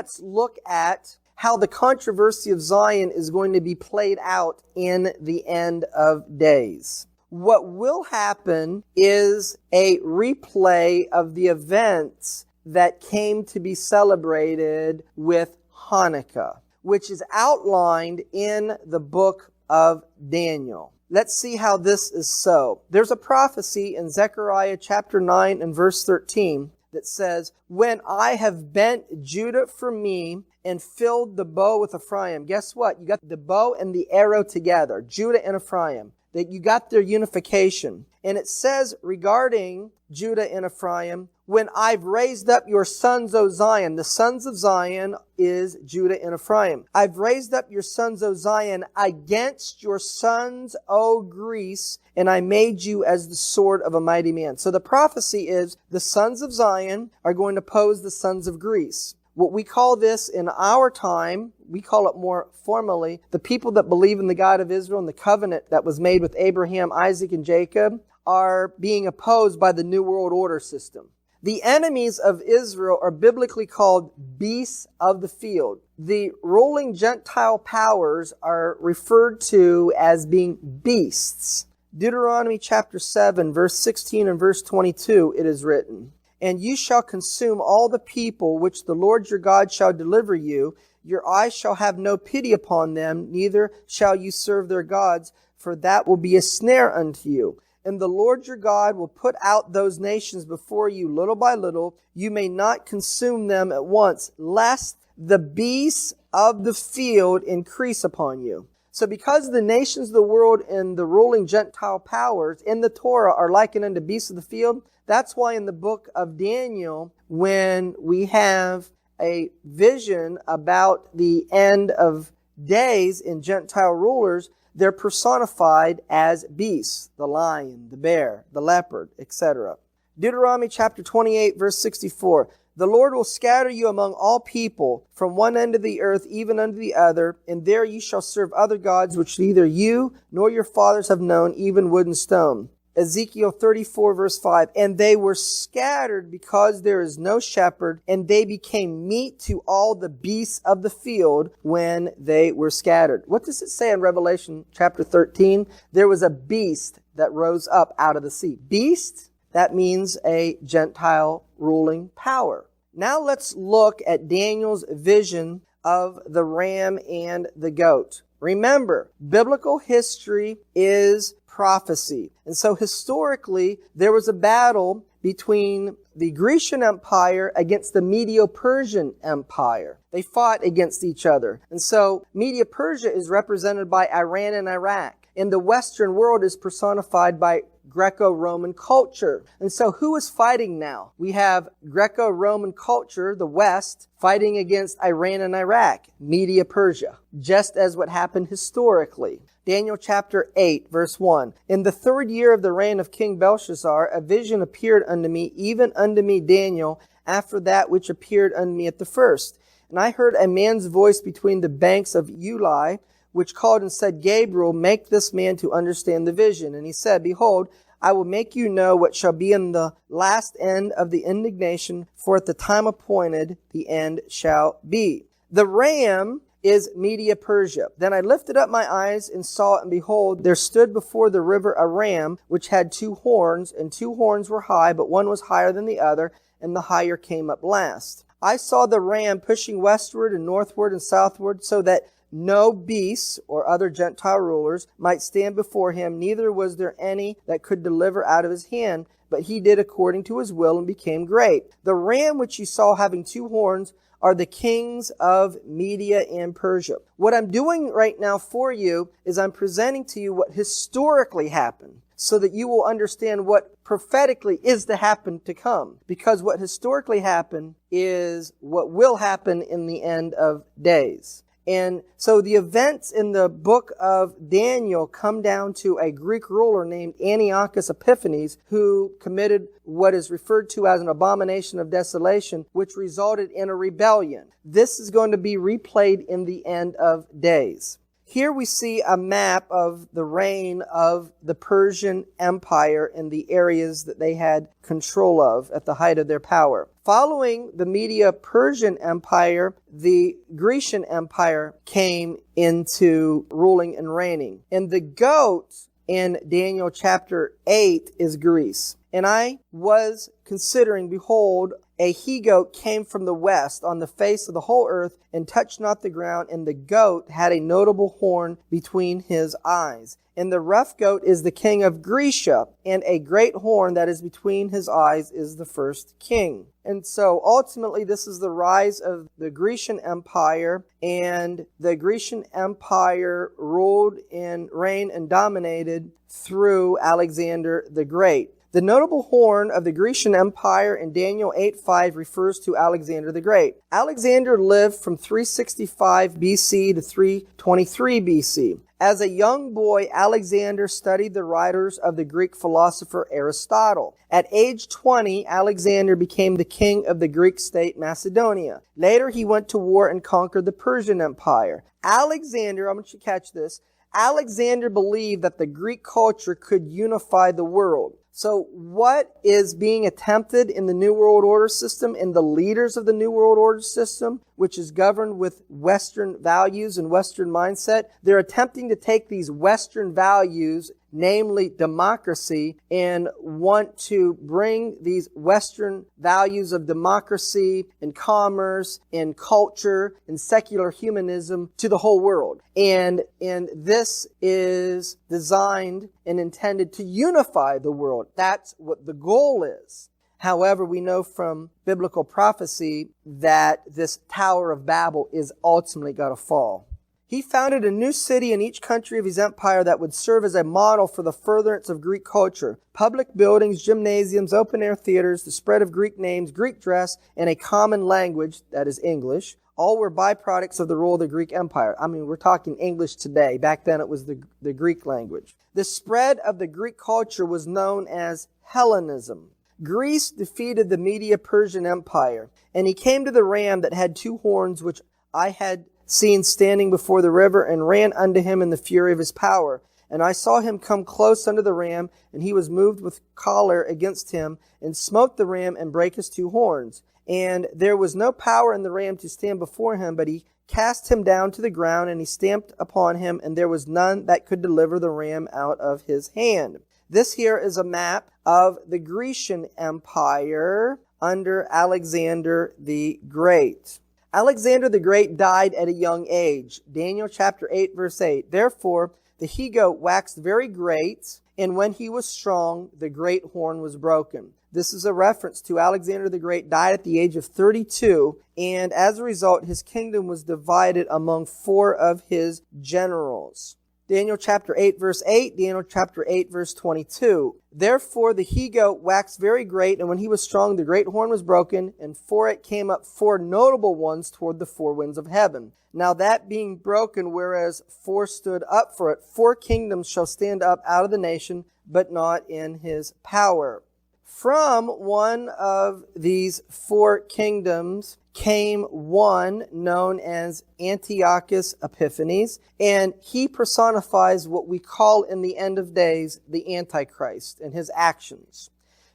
let's look at how the controversy of Zion is going to be played out in the end of days. What will happen is a replay of the events that came to be celebrated with Hanukkah, which is outlined in the book of Daniel. Let's see how this is so. There's a prophecy in Zechariah chapter 9 and verse 13 that says, "When I have bent Judah for me and filled the bow with Ephraim." Guess what? You got the bow and the arrow together, Judah and Ephraim. That you got their unification. And it says regarding Judah and Ephraim, "When I've raised up your sons, O Zion." The sons of Zion is Judah and Ephraim. "I've raised up your sons, O Zion, against your sons, O Greece, and I made you as the sword of a mighty man." So the prophecy is the sons of Zion are going to oppose the sons of Greece. What we call this in our time, we call it more formally, the people that believe in the God of Israel and the covenant that was made with Abraham, Isaac, and Jacob are being opposed by the New World Order system. The enemies of Israel are biblically called beasts of the field. The ruling Gentile powers are referred to as being beasts. Deuteronomy chapter 7, verse 16 and verse 22, it is written, "And you shall consume all the people which the Lord your God shall deliver you. Your eyes shall have no pity upon them, neither shall you serve their gods, for that will be a snare unto you. And the Lord your God will put out those nations before you little by little. You may not consume them at once, lest the beasts of the field increase upon you." So because the nations of the world and the ruling Gentile powers in the Torah are likened unto beasts of the field, that's why in the book of Daniel, when we have a vision about the end of days in Gentile rulers, they're personified as beasts, the lion, the bear, the leopard, etc. Deuteronomy chapter 28, verse 64, "The Lord will scatter you among all people, from one end of the earth even unto the other, and there you shall serve other gods which neither you nor your fathers have known, even wood and stone." Ezekiel 34, verse 5, "And they were scattered because there is no shepherd, and they became meat to all the beasts of the field when they were scattered." What does it say in Revelation chapter 13? There was a beast that rose up out of the sea. Beast, that means a Gentile ruling power. Now let's look at Daniel's vision of the ram and the goat. Remember, biblical history is prophecy. And so historically, there was a battle between the Grecian Empire against the Medio-Persian Empire. They fought against each other. And so Media-Persia is represented by Iran and Iraq. And the Western world is personified by Greco-Roman culture. And so who is fighting now? We have Greco-Roman culture, the West, fighting against Iran and Iraq, Media-Persia, just as what happened historically. Daniel chapter 8, verse 1. "In the 3rd year of the reign of King Belshazzar, a vision appeared unto me, even unto me Daniel, after that which appeared unto me at the first. And I heard a man's voice between the banks of Ulai, which called and said, Gabriel, make this man to understand the vision. And he said, Behold, I will make you know what shall be in the last end of the indignation, for at the time appointed the end shall be." The ram is Media-Persia. "Then I lifted up my eyes and saw, and behold, there stood before the river a ram, which had 2 horns, and 2 horns were high, but one was higher than the other, and the higher came up last. I saw the ram pushing westward and northward and southward, so that no beasts or other Gentile rulers might stand before him, neither was there any that could deliver out of his hand, but he did according to his will and became great. The ram which you saw having 2 horns are the kings of Media and Persia." What I'm doing right now for you is I'm presenting to you what historically happened, so that you will understand what prophetically is to happen to come. Because what historically happened is what will happen in the end of days. And so the events in the book of Daniel come down to a Greek ruler named Antiochus Epiphanes, who committed what is referred to as an abomination of desolation, which resulted in a rebellion. This is going to be replayed in the end of days. Here we see a map of the reign of the Persian Empire in the areas that they had control of at the height of their power. Following the Media-Persian Empire, the Grecian Empire came into ruling and reigning. And the goat in Daniel chapter 8 is Greece. And I was considering, behold, a he-goat came from the west on the face of the whole earth and touched not the ground, and the goat had a notable horn between his eyes. And the rough goat is the king of Grecia, and a great horn that is between his eyes is the first king. And so ultimately this is the rise of the Grecian Empire, and the Grecian Empire ruled and reigned and dominated through Alexander the Great. The notable horn of the Grecian Empire in Daniel 8:5 refers to Alexander the Great. Alexander lived from 365 BC to 323 BC. As a young boy, Alexander studied the writers of the Greek philosopher Aristotle. At age 20, Alexander became the king of the Greek state Macedonia. Later, he went to war and conquered the Persian Empire. Alexander, I want you to catch this, Alexander believed that the Greek culture could unify the world. So what is being attempted in the New World Order system and the leaders of the New World Order system, which is governed with Western values and Western mindset, they're attempting to take these Western values, namely democracy, and want to bring these Western values of democracy and commerce and culture and secular humanism to the whole world. And this is designed and intended to unify the world. That's what the goal is. However, we know from biblical prophecy that this Tower of Babel is ultimately going to fall. He founded a new city in each country of his empire that would serve as a model for the furtherance of Greek culture. Public buildings, gymnasiums, open-air theaters, the spread of Greek names, Greek dress, and a common language, that is English, all were byproducts of the rule of the Greek Empire. I mean, we're talking English today. Back then it was the Greek language. The spread of the Greek culture was known as Hellenism. Greece defeated the Media-Persian Empire, and he came to the ram that had two horns, which I had seen standing before the river, and ran unto him in the fury of his power. And I saw him come close unto the ram, and he was moved with choler against him, and smote the ram, and brake his two horns. And there was no power in the ram to stand before him, but he cast him down to the ground, and he stamped upon him, and there was none that could deliver the ram out of his hand. This here is a map of the Grecian Empire under Alexander the Great. Alexander the Great died at a young age. Daniel chapter 8, verse 8. Therefore, the he-goat waxed very great, and when he was strong, the great horn was broken. This is a reference to Alexander the Great died at the age of 32, and as a result, his kingdom was divided among 4 of his generals. Daniel chapter 8, verse 8, Daniel chapter 8, verse 22. Therefore the he-goat waxed very great, and when he was strong, the great horn was broken, and for it came up 4 notable ones toward the 4 winds of heaven. Now that being broken, whereas 4 stood up for it, 4 kingdoms shall stand up out of the nation, but not in his power. From one of these 4 kingdoms came one known as Antiochus Epiphanes, and he personifies what we call in the end of days the Antichrist and his actions.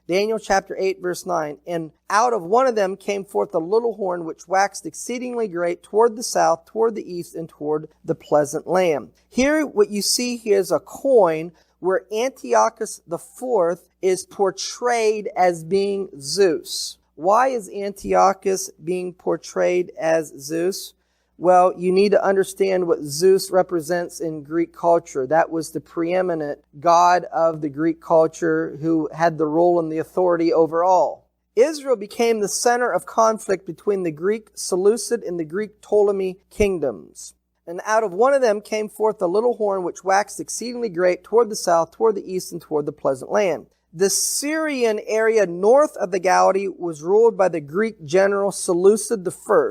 Daniel chapter 8, verse 9, and out of one of them came forth a little horn which waxed exceedingly great toward the south, toward the east, and toward the pleasant land. Here, what you see here is a coin where Antiochus IV is portrayed as being Zeus. Why is Antiochus being portrayed as Zeus? Well, you need to understand what Zeus represents in Greek culture. That was the preeminent god of the Greek culture who had the role and the authority over all. Israel became the center of conflict between the Greek Seleucid and the Greek Ptolemy kingdoms. And out of one of them came forth a little horn which waxed exceedingly great toward the south, toward the east, and toward the pleasant land. The Syrian area north of the Galilee was ruled by the Greek general Seleucid I.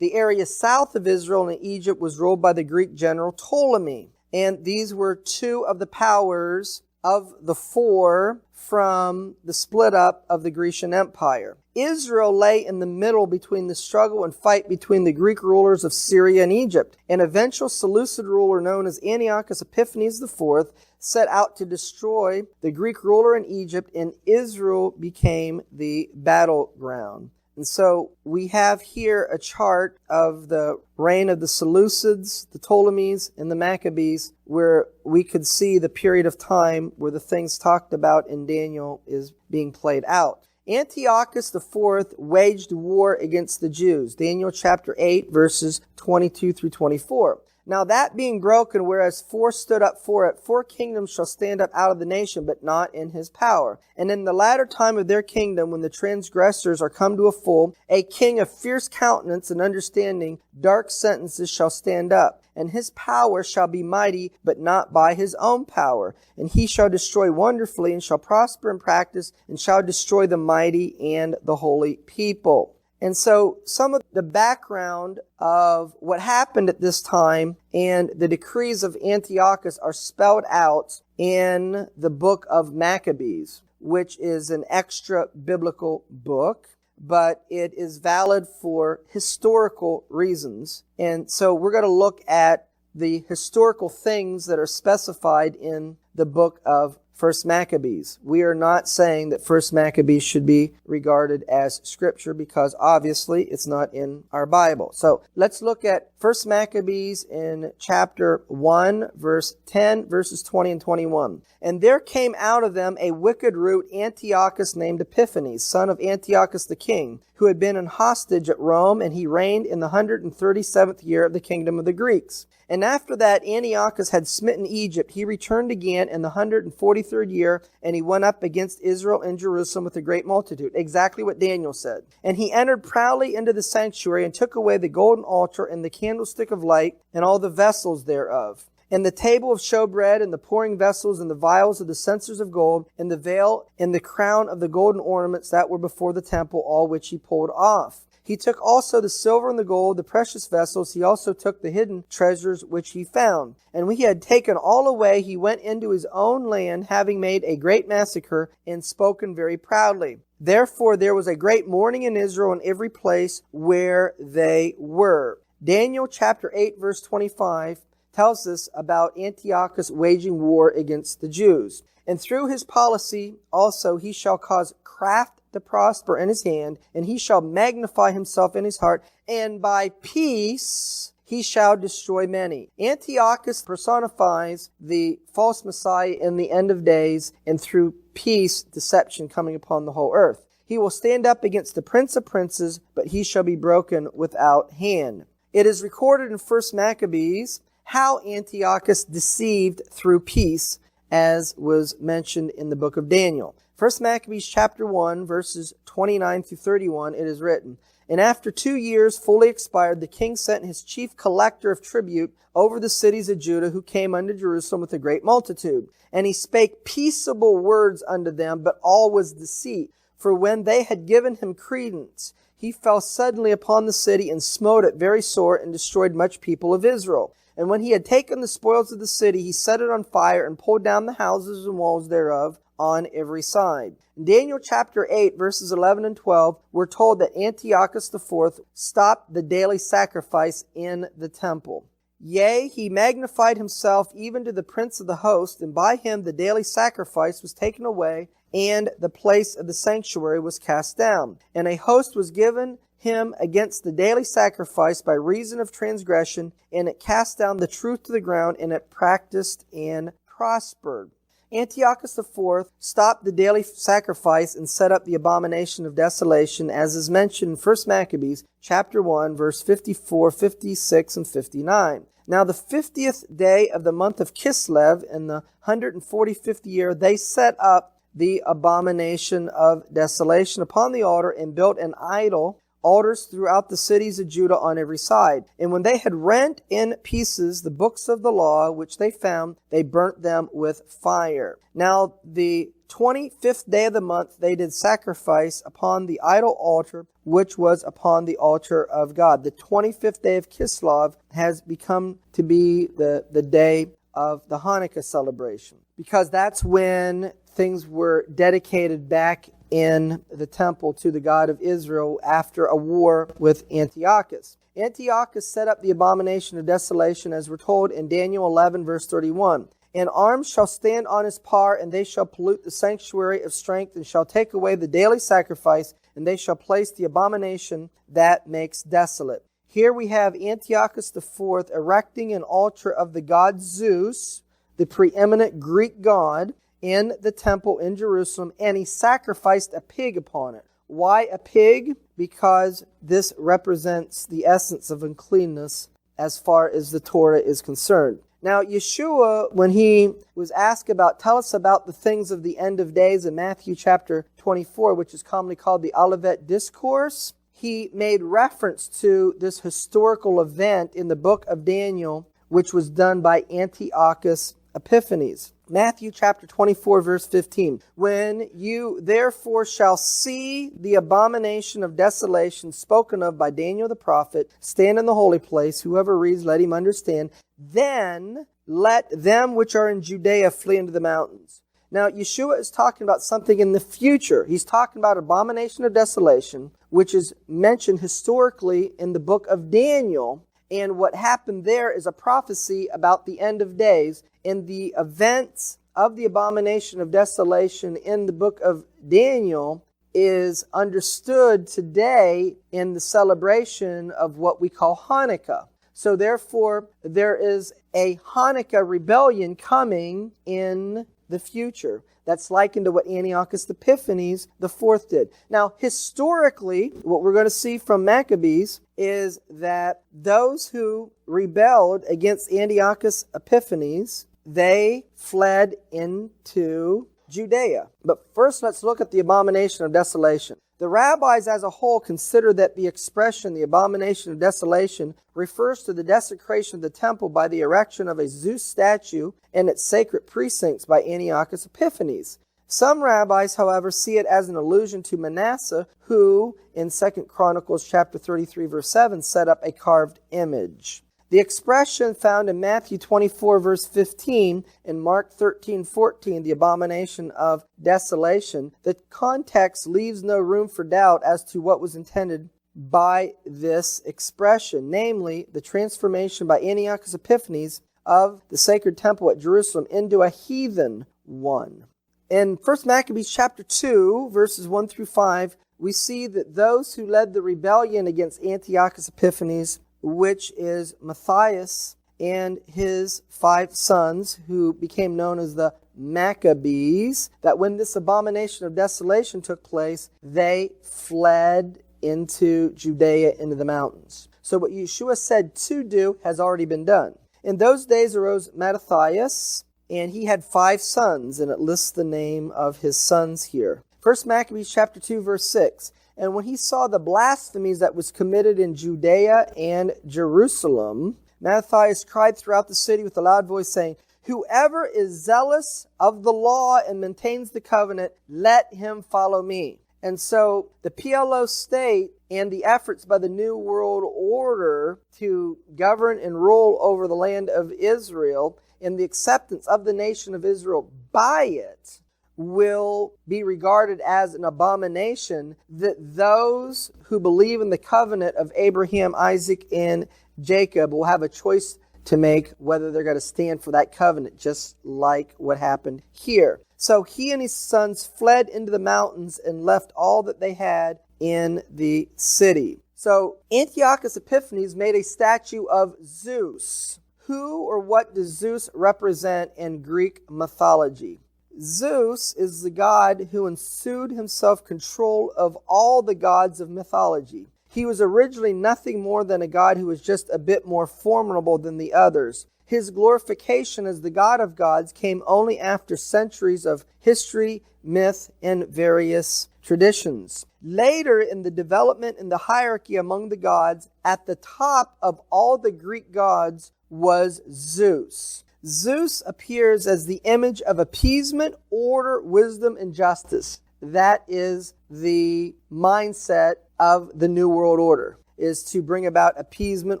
The area south of Israel and Egypt was ruled by the Greek general Ptolemy. And these were 2 of the powers of the four from the split up of the Grecian Empire. Israel lay in the middle between the struggle and fight between the Greek rulers of Syria and Egypt. An eventual Seleucid ruler known as Antiochus Epiphanes IV set out to destroy the Greek ruler in Egypt, and Israel became the battleground. And so we have here a chart of the reign of the Seleucids, the Ptolemies, and the Maccabees, where we could see the period of time where the things talked about in Daniel is being played out. Antiochus IV waged war against the Jews. Daniel chapter 8, verses 22 through 24. Now that being broken, whereas four stood up for it, four kingdoms shall stand up out of the nation, but not in his power. And in the latter time of their kingdom, when the transgressors are come to a full, a king of fierce countenance and understanding, dark sentences shall stand up. And his power shall be mighty, but not by his own power. And he shall destroy wonderfully, and shall prosper in practice, and shall destroy the mighty and the holy people. And so some of the background of what happened at this time and the decrees of Antiochus are spelled out in the book of Maccabees, which is an extra biblical book, but it is valid for historical reasons. And so we're going to look at the historical things that are specified in the book of First Maccabees. We are not saying that First Maccabees should be regarded as scripture because obviously it's not in our Bible. So let's look at First Maccabees in chapter 1, verse 10, verses 20 and 21. And there came out of them a wicked root, Antiochus named Epiphanes, son of Antiochus the king, who had been an hostage at Rome, and he reigned in the 137th year of the kingdom of the Greeks. And after that Antiochus had smitten Egypt, he returned again in the 143rd year, and he went up against Israel and Jerusalem with a great multitude. Exactly what Daniel said. And he entered proudly into the sanctuary and took away the golden altar and the candlestick of light and all the vessels thereof, and the table of showbread, and the pouring vessels, and the vials of the censers of gold, and the veil, and the crown of the golden ornaments that were before the temple, all which he pulled off. He took also the silver and the gold, the precious vessels. He also took the hidden treasures which he found. And when he had taken all away, he went into his own land, having made a great massacre, and spoken very proudly. Therefore there was a great mourning in Israel in every place where they were. Daniel chapter 8, verse 25 tells us about Antiochus waging war against the Jews. And through his policy also he shall cause craft to prosper in his hand, and he shall magnify himself in his heart, and by peace he shall destroy many. Antiochus personifies the false Messiah in the end of days, and through peace, deception coming upon the whole earth. He will stand up against the prince of princes, but he shall be broken without hand. It is recorded in First Maccabees how Antiochus deceived through peace, as was mentioned in the book of Daniel. First Maccabees chapter 1, verses 29 through 31, it is written, And after 2 years fully expired, the king sent his chief collector of tribute over the cities of Judah, who came unto Jerusalem with a great multitude. And he spake peaceable words unto them, but all was deceit. For when they had given him credence, he fell suddenly upon the city, and smote it very sore, and destroyed much people of Israel. And when he had taken the spoils of the city, he set it on fire, and pulled down the houses and walls thereof on every side. In Daniel chapter 8, verses 11 and 12, we're told that Antiochus IV stopped the daily sacrifice in the temple. Yea, he magnified himself even to the prince of the host, and by him the daily sacrifice was taken away, and the place of the sanctuary was cast down. And a host was given him against the daily sacrifice by reason of transgression, and it cast down the truth to the ground, and it practiced and prospered. Antiochus IV stopped the daily sacrifice and set up the abomination of desolation, as is mentioned in 1 Maccabees chapter 1, verse 54, 56, and 59. Now the 50th day of the month of Kislev, in the 145th year, they set up the abomination of desolation upon the altar, and built an idol, altars throughout the cities of Judah on every side. And when they had rent in pieces the books of the law which they found, they burnt them with fire. Now the 25th day of the month they did sacrifice upon the idol altar, which was upon the altar of God. The 25th day of Kislev has become to be the day of the Hanukkah celebration, because that's when things were dedicated back in the temple to the God of Israel after a war with Antiochus. Antiochus set up the abomination of desolation, as we're told in Daniel 11, verse 31. And arms shall stand on his part, and they shall pollute the sanctuary of strength, and shall take away the daily sacrifice, and they shall place the abomination that makes desolate. Here we have Antiochus IV erecting an altar of the god Zeus, the preeminent Greek god, in the temple in Jerusalem, and he sacrificed a pig upon it. Why a pig? Because this represents the essence of uncleanness as far as the Torah is concerned. Now, Yeshua, when he was asked about, tell us about the things of the end of days in Matthew chapter 24, which is commonly called the Olivet Discourse, he made reference to this historical event in the book of Daniel, which was done by Antiochus Epiphanes. Matthew chapter 24, verse 15. When you therefore shall see the abomination of desolation spoken of by Daniel the prophet stand in the holy place, whoever reads, let him understand, then let them which are in Judea flee into the mountains. Now, Yeshua is talking about something in the future. He's talking about abomination of desolation, which is mentioned historically in the book of Daniel. And what happened there is a prophecy about the end of days. And the events of the abomination of desolation in the book of Daniel is understood today in the celebration of what we call Hanukkah. So therefore, there is a Hanukkah rebellion coming in the future. That's likened to what Antiochus Epiphanes IV did. Now, historically, what we're going to see from Maccabees is that those who rebelled against Antiochus Epiphanes, they fled into Judea. But first, let's look at the abomination of desolation. The rabbis as a whole consider that the expression, the abomination of desolation, refers to the desecration of the temple by the erection of a Zeus statue and its sacred precincts by Antiochus Epiphanes. Some rabbis, however, see it as an allusion to Manasseh, who, in 2 Chronicles chapter 33, verse 7, set up a carved image. The expression found in Matthew 24, verse 15, and Mark 13, 14, the abomination of desolation, the context leaves no room for doubt as to what was intended by this expression, namely the transformation by Antiochus Epiphanes of the sacred temple at Jerusalem into a heathen one. In 1 Maccabees chapter 2, verses 1 through 5, we see that those who led the rebellion against Antiochus Epiphanes, which is Matthias and his 5 sons, who became known as the Maccabees, that when this abomination of desolation took place, they fled into Judea, into the mountains. So what Yeshua said to do has already been done. In those days arose Matthias, and he had 5 sons, and it lists the name of his sons here. 1 Maccabees chapter 2, verse 6. And when he saw the blasphemies that was committed in Judea and Jerusalem, Matthias cried throughout the city with a loud voice, saying, whoever is zealous of the law and maintains the covenant, let him follow me. And so the PLO state and the efforts by the New World Order to govern and rule over the land of Israel and the acceptance of the nation of Israel by it will be regarded as an abomination, that those who believe in the covenant of Abraham, Isaac, and Jacob will have a choice to make whether they're going to stand for that covenant, just like what happened here. So he and his sons fled into the mountains and left all that they had in the city. So Antiochus Epiphanes made a statue of Zeus. Who or what does Zeus represent in Greek mythology? Zeus is the god who ensued himself control of all the gods of mythology. He was originally nothing more than a god who was just a bit more formidable than the others. His glorification as the God of gods came only after centuries of history, myth, and various traditions. Later in the development and the hierarchy among the gods, at the top of all the Greek gods was Zeus. Zeus appears as the image of appeasement, order, wisdom, and justice. That is the mindset of the New World Order, is to bring about appeasement,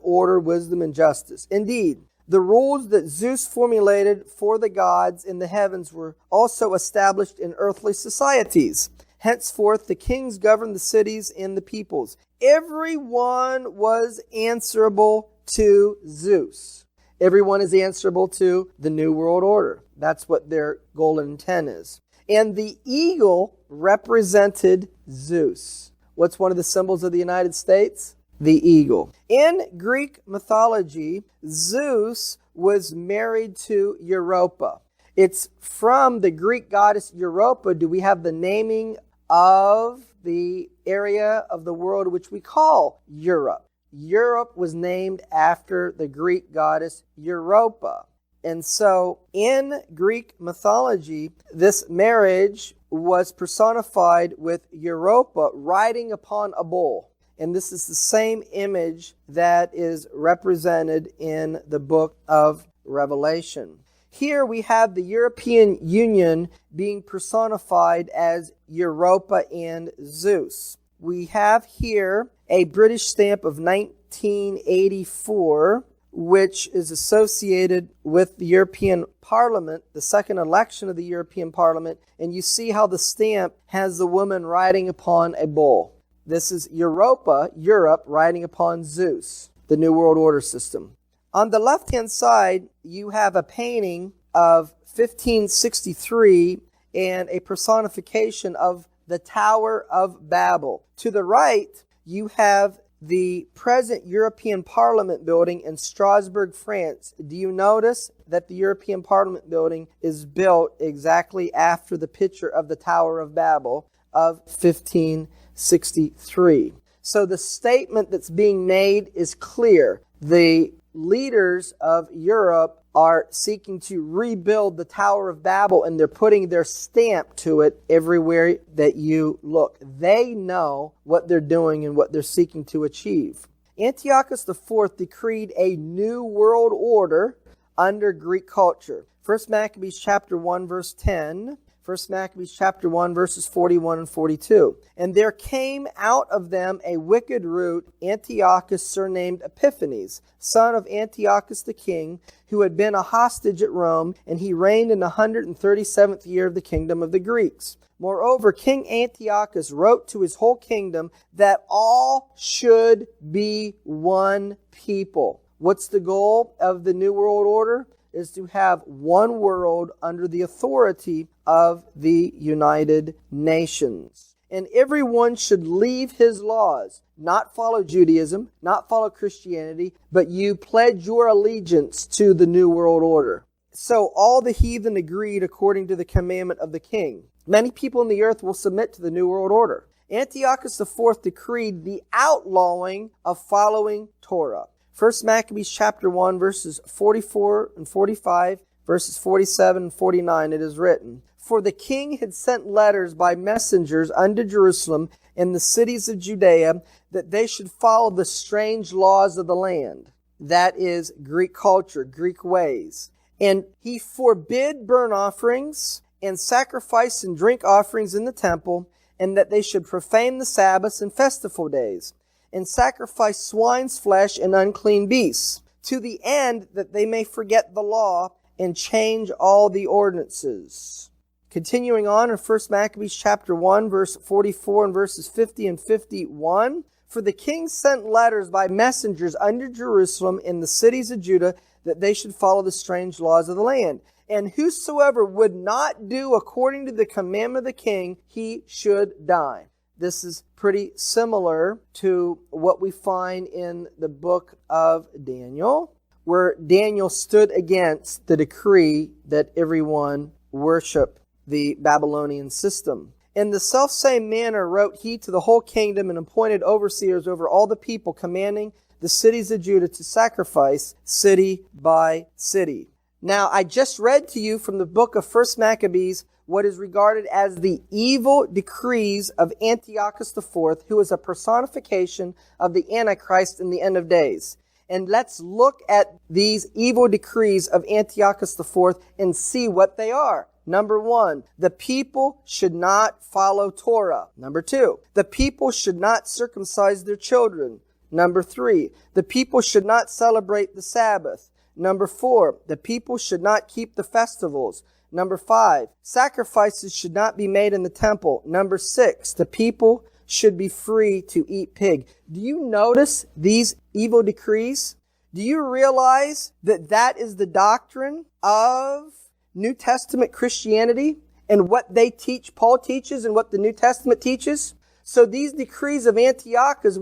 order, wisdom, and justice. Indeed, The rules that Zeus formulated for the gods in the heavens were also established in earthly societies. Henceforth, the kings governed the cities and the peoples. Everyone was answerable to Zeus. Everyone is answerable to the New World Order. That's what their golden intent is. And the eagle represented Zeus. What's one of the symbols of the United States? The eagle. In Greek mythology, Zeus was married to Europa. It's from the Greek goddess Europa do we have the naming of the area of the world which we call Europe. Europe was named after the Greek goddess Europa. And so in Greek mythology, this marriage was personified with Europa riding upon a bull. And this is the same image that is represented in the book of Revelation. Here we have the European Union being personified as Europa and Zeus. We have here a British stamp of 1984, which is associated with the European Parliament, the second election of the European Parliament, and you see how the stamp has the woman riding upon a bull. This is Europa, Europe, riding upon Zeus, the New World Order system. On the left-hand side, you have a painting of 1563 and a personification of the Tower of Babel. To the right, you have the present European Parliament building in Strasbourg, France. Do you notice that the European Parliament building is built exactly after the picture of the Tower of Babel of 1563? So the statement that's being made is clear. The leaders of Europe are seeking to rebuild the Tower of Babel, and they're putting their stamp to it everywhere that you look. They know what they're doing and what they're seeking to achieve. Antiochus IV decreed a new world order under Greek culture. 1 Maccabees chapter 1 verse 10, 1 Maccabees chapter 1 verses 41 and 42. And there came out of them a wicked root, Antiochus surnamed Epiphanes, son of Antiochus the king, who had been a hostage at Rome, and he reigned in the 137th year of the kingdom of the Greeks. Moreover, King Antiochus wrote to his whole kingdom that all should be one people. What's the goal of the New World Order? Is to have one world under the authority of the United Nations. And everyone should leave his laws, not follow Judaism, not follow Christianity, but you pledge your allegiance to the New World Order. So all the heathen agreed according to the commandment of the king. Many people in the earth will submit to the New World Order. Antiochus IV decreed the outlawing of following Torah. 1 Maccabees chapter 1 verses 44 and 45, verses 47 and 49, it is written, For the king had sent letters by messengers unto Jerusalem and the cities of Judea that they should follow the strange laws of the land. That is Greek culture, Greek ways. And he forbid burnt offerings and sacrifice and drink offerings in the temple, and that they should profane the Sabbaths and festival days, and sacrifice swine's flesh and unclean beasts, to the end that they may forget the law and change all the ordinances. Continuing on in 1 Maccabees chapter 1, verse 44 and verses 50 and 51, For the king sent letters by messengers unto Jerusalem in the cities of Judah that they should follow the strange laws of the land. And whosoever would not do according to the commandment of the king, he should die. This is pretty similar to what we find in the book of Daniel, where Daniel stood against the decree that everyone worship the Babylonian system. In the selfsame manner wrote he to the whole kingdom and appointed overseers over all the people, commanding the cities of Judah to sacrifice city by city. Now, I just read to you from the book of 1 Maccabees what is regarded as the evil decrees of Antiochus IV, who is a personification of the Antichrist in the end of days. And let's look at these evil decrees of Antiochus IV and see what they are. Number 1, the people should not follow Torah. Number 2, the people should not circumcise their children. Number 3, the people should not celebrate the Sabbath. Number 4, the people should not keep the festivals. Number 5, sacrifices should not be made in the temple. Number 6, the people should be free to eat pig. Do you notice these evil decrees? Do you realize that that is the doctrine of New Testament Christianity and what they teach, Paul teaches, and what the New Testament teaches? So these decrees of Antiochus,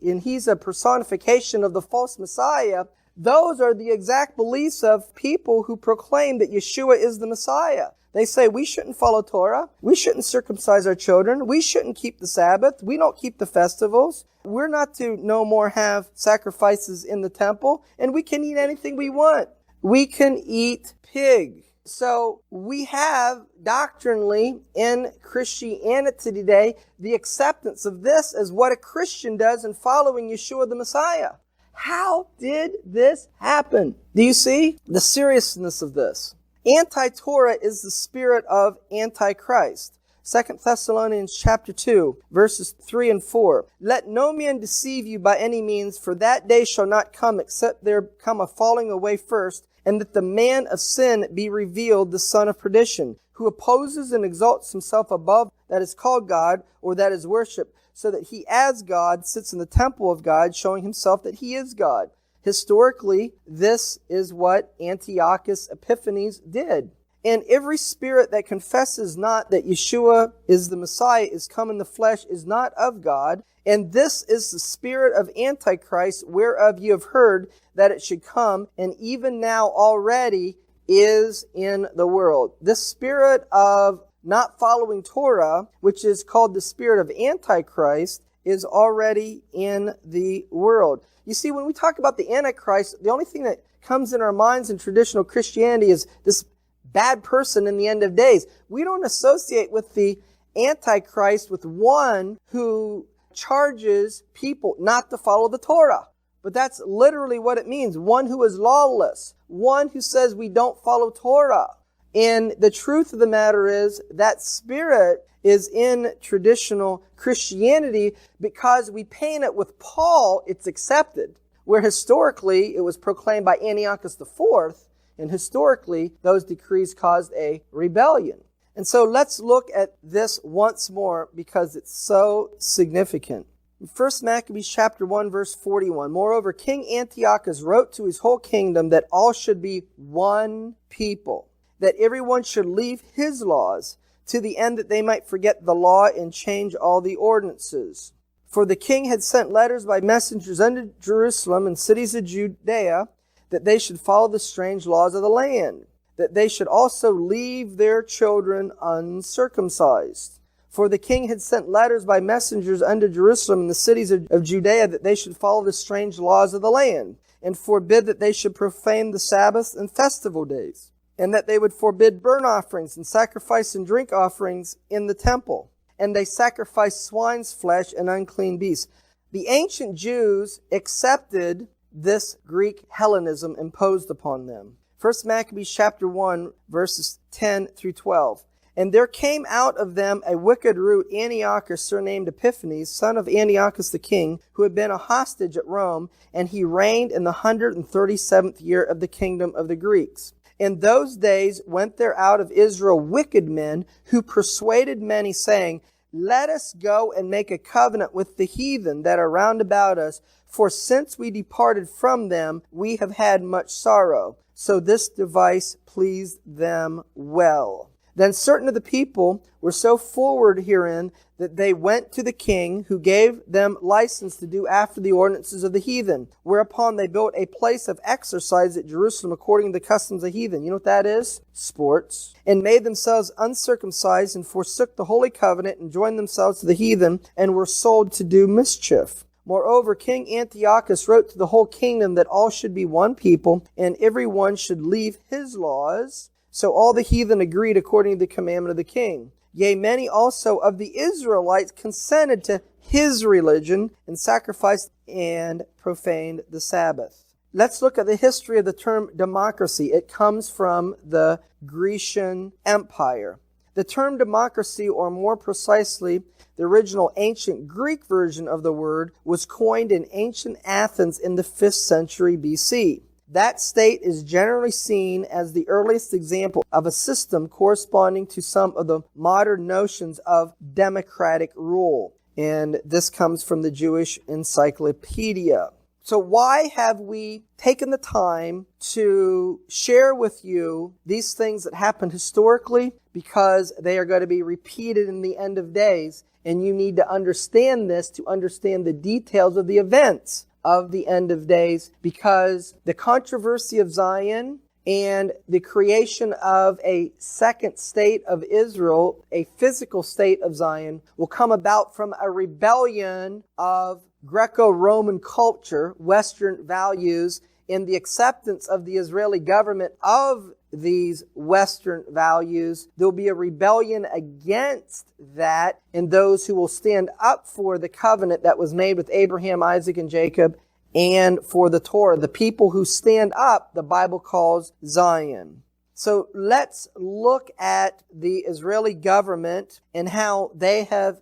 and he's a personification of the false Messiah, those are the exact beliefs of people who proclaim that Yeshua is the Messiah. They say we shouldn't follow Torah, we shouldn't circumcise our children, we shouldn't keep the Sabbath, we don't keep the festivals, we're not to no more have sacrifices in the temple, and we can eat anything we want. We can eat pig. So we have doctrinally in Christianity today the acceptance of this as what a Christian does in following Yeshua the Messiah. How did this happen? Do you see the seriousness of this? Anti-Torah is the spirit of Antichrist. 2 Thessalonians chapter 2, verses 3 and 4. Let no man deceive you by any means, for that day shall not come except there come a falling away first, and that the man of sin be revealed, the son of perdition, who opposes and exalts himself above that is called God, or that is worshipped, so that he as God sits in the temple of God, showing himself that he is God. Historically, this is what Antiochus Epiphanes did. And every spirit that confesses not that Yeshua is the Messiah, is come in the flesh, is not of God. And this is the spirit of Antichrist, whereof you have heard that it should come, and even now already is in the world. This spirit of not following Torah, which is called the spirit of Antichrist, is already in the world. You see, when we talk about the Antichrist, the only thing that comes in our minds in traditional Christianity is this bad person in the end of days. We don't associate with the Antichrist with one who charges people not to follow the Torah. But that's literally what it means. One who is lawless. One who says we don't follow Torah. And the truth of the matter is that spirit is in traditional Christianity because we paint it with Paul, it's accepted. Where historically it was proclaimed by Antiochus IV, and historically those decrees caused a rebellion. And so let's look at this once more because it's so significant. In 1 Maccabees chapter 1 verse 41, moreover, King Antiochus wrote to his whole kingdom that all should be one people, that everyone should leave his laws, to the end that they might forget the law and change all the ordinances. For the king had sent letters by messengers unto Jerusalem and cities of Judea, that they should follow the strange laws of the land, that they should also leave their children uncircumcised. For the king had sent letters by messengers unto Jerusalem and the cities of Judea, that they should follow the strange laws of the land, and forbid that they should profane the Sabbaths and festival days, and that they would forbid burnt offerings and sacrifice and drink offerings in the temple. And they sacrificed swine's flesh and unclean beasts. The ancient Jews accepted this Greek Hellenism imposed upon them. 1 Maccabees chapter 1, verses 10 through 12. And there came out of them a wicked root, Antiochus, surnamed Epiphanes, son of Antiochus the king, who had been a hostage at Rome, and he reigned in the 137th year of the kingdom of the Greeks. In those days went there out of Israel wicked men, who persuaded many, saying, Let us go and make a covenant with the heathen that are round about us, for since we departed from them, we have had much sorrow. So this device pleased them well. Then certain of the people were so forward herein that they went to the king, who gave them license to do after the ordinances of the heathen. Whereupon they built a place of exercise at Jerusalem according to the customs of the heathen. You know what that is? Sports. And made themselves uncircumcised, and forsook the holy covenant, and joined themselves to the heathen, and were sold to do mischief. Moreover, King Antiochus wrote to the whole kingdom that all should be one people, and every one should leave his laws. So all the heathen agreed according to the commandment of the king. Yea, many also of the Israelites consented to his religion, and sacrificed and profaned the Sabbath. Let's look at the history of the term democracy. It comes from the Grecian Empire. The term democracy, or more precisely, the original ancient Greek version of the word, was coined in ancient Athens in the 5th century BC. That state is generally seen as the earliest example of a system corresponding to some of the modern notions of democratic rule. And this comes from the Jewish Encyclopedia. So why have we taken the time to share with you these things that happened historically? Because they are going to be repeated in the end of days. And you need to understand this to understand the details of the events of the end of days, because the controversy of Zion and the creation of a second state of Israel, a physical state of Zion, will come about from a rebellion of Greco-Roman culture, Western values, and the acceptance of the Israeli government of these Western values. There will be a rebellion against that, and those who will stand up for the covenant that was made with Abraham, Isaac, and Jacob, and for the Torah. The people who stand up, the Bible calls Zion. So let's look at the Israeli government and how they have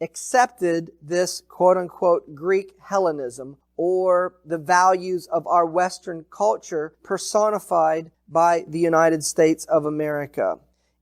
accepted this quote-unquote Greek Hellenism, or the values of our Western culture personified by the United States of America.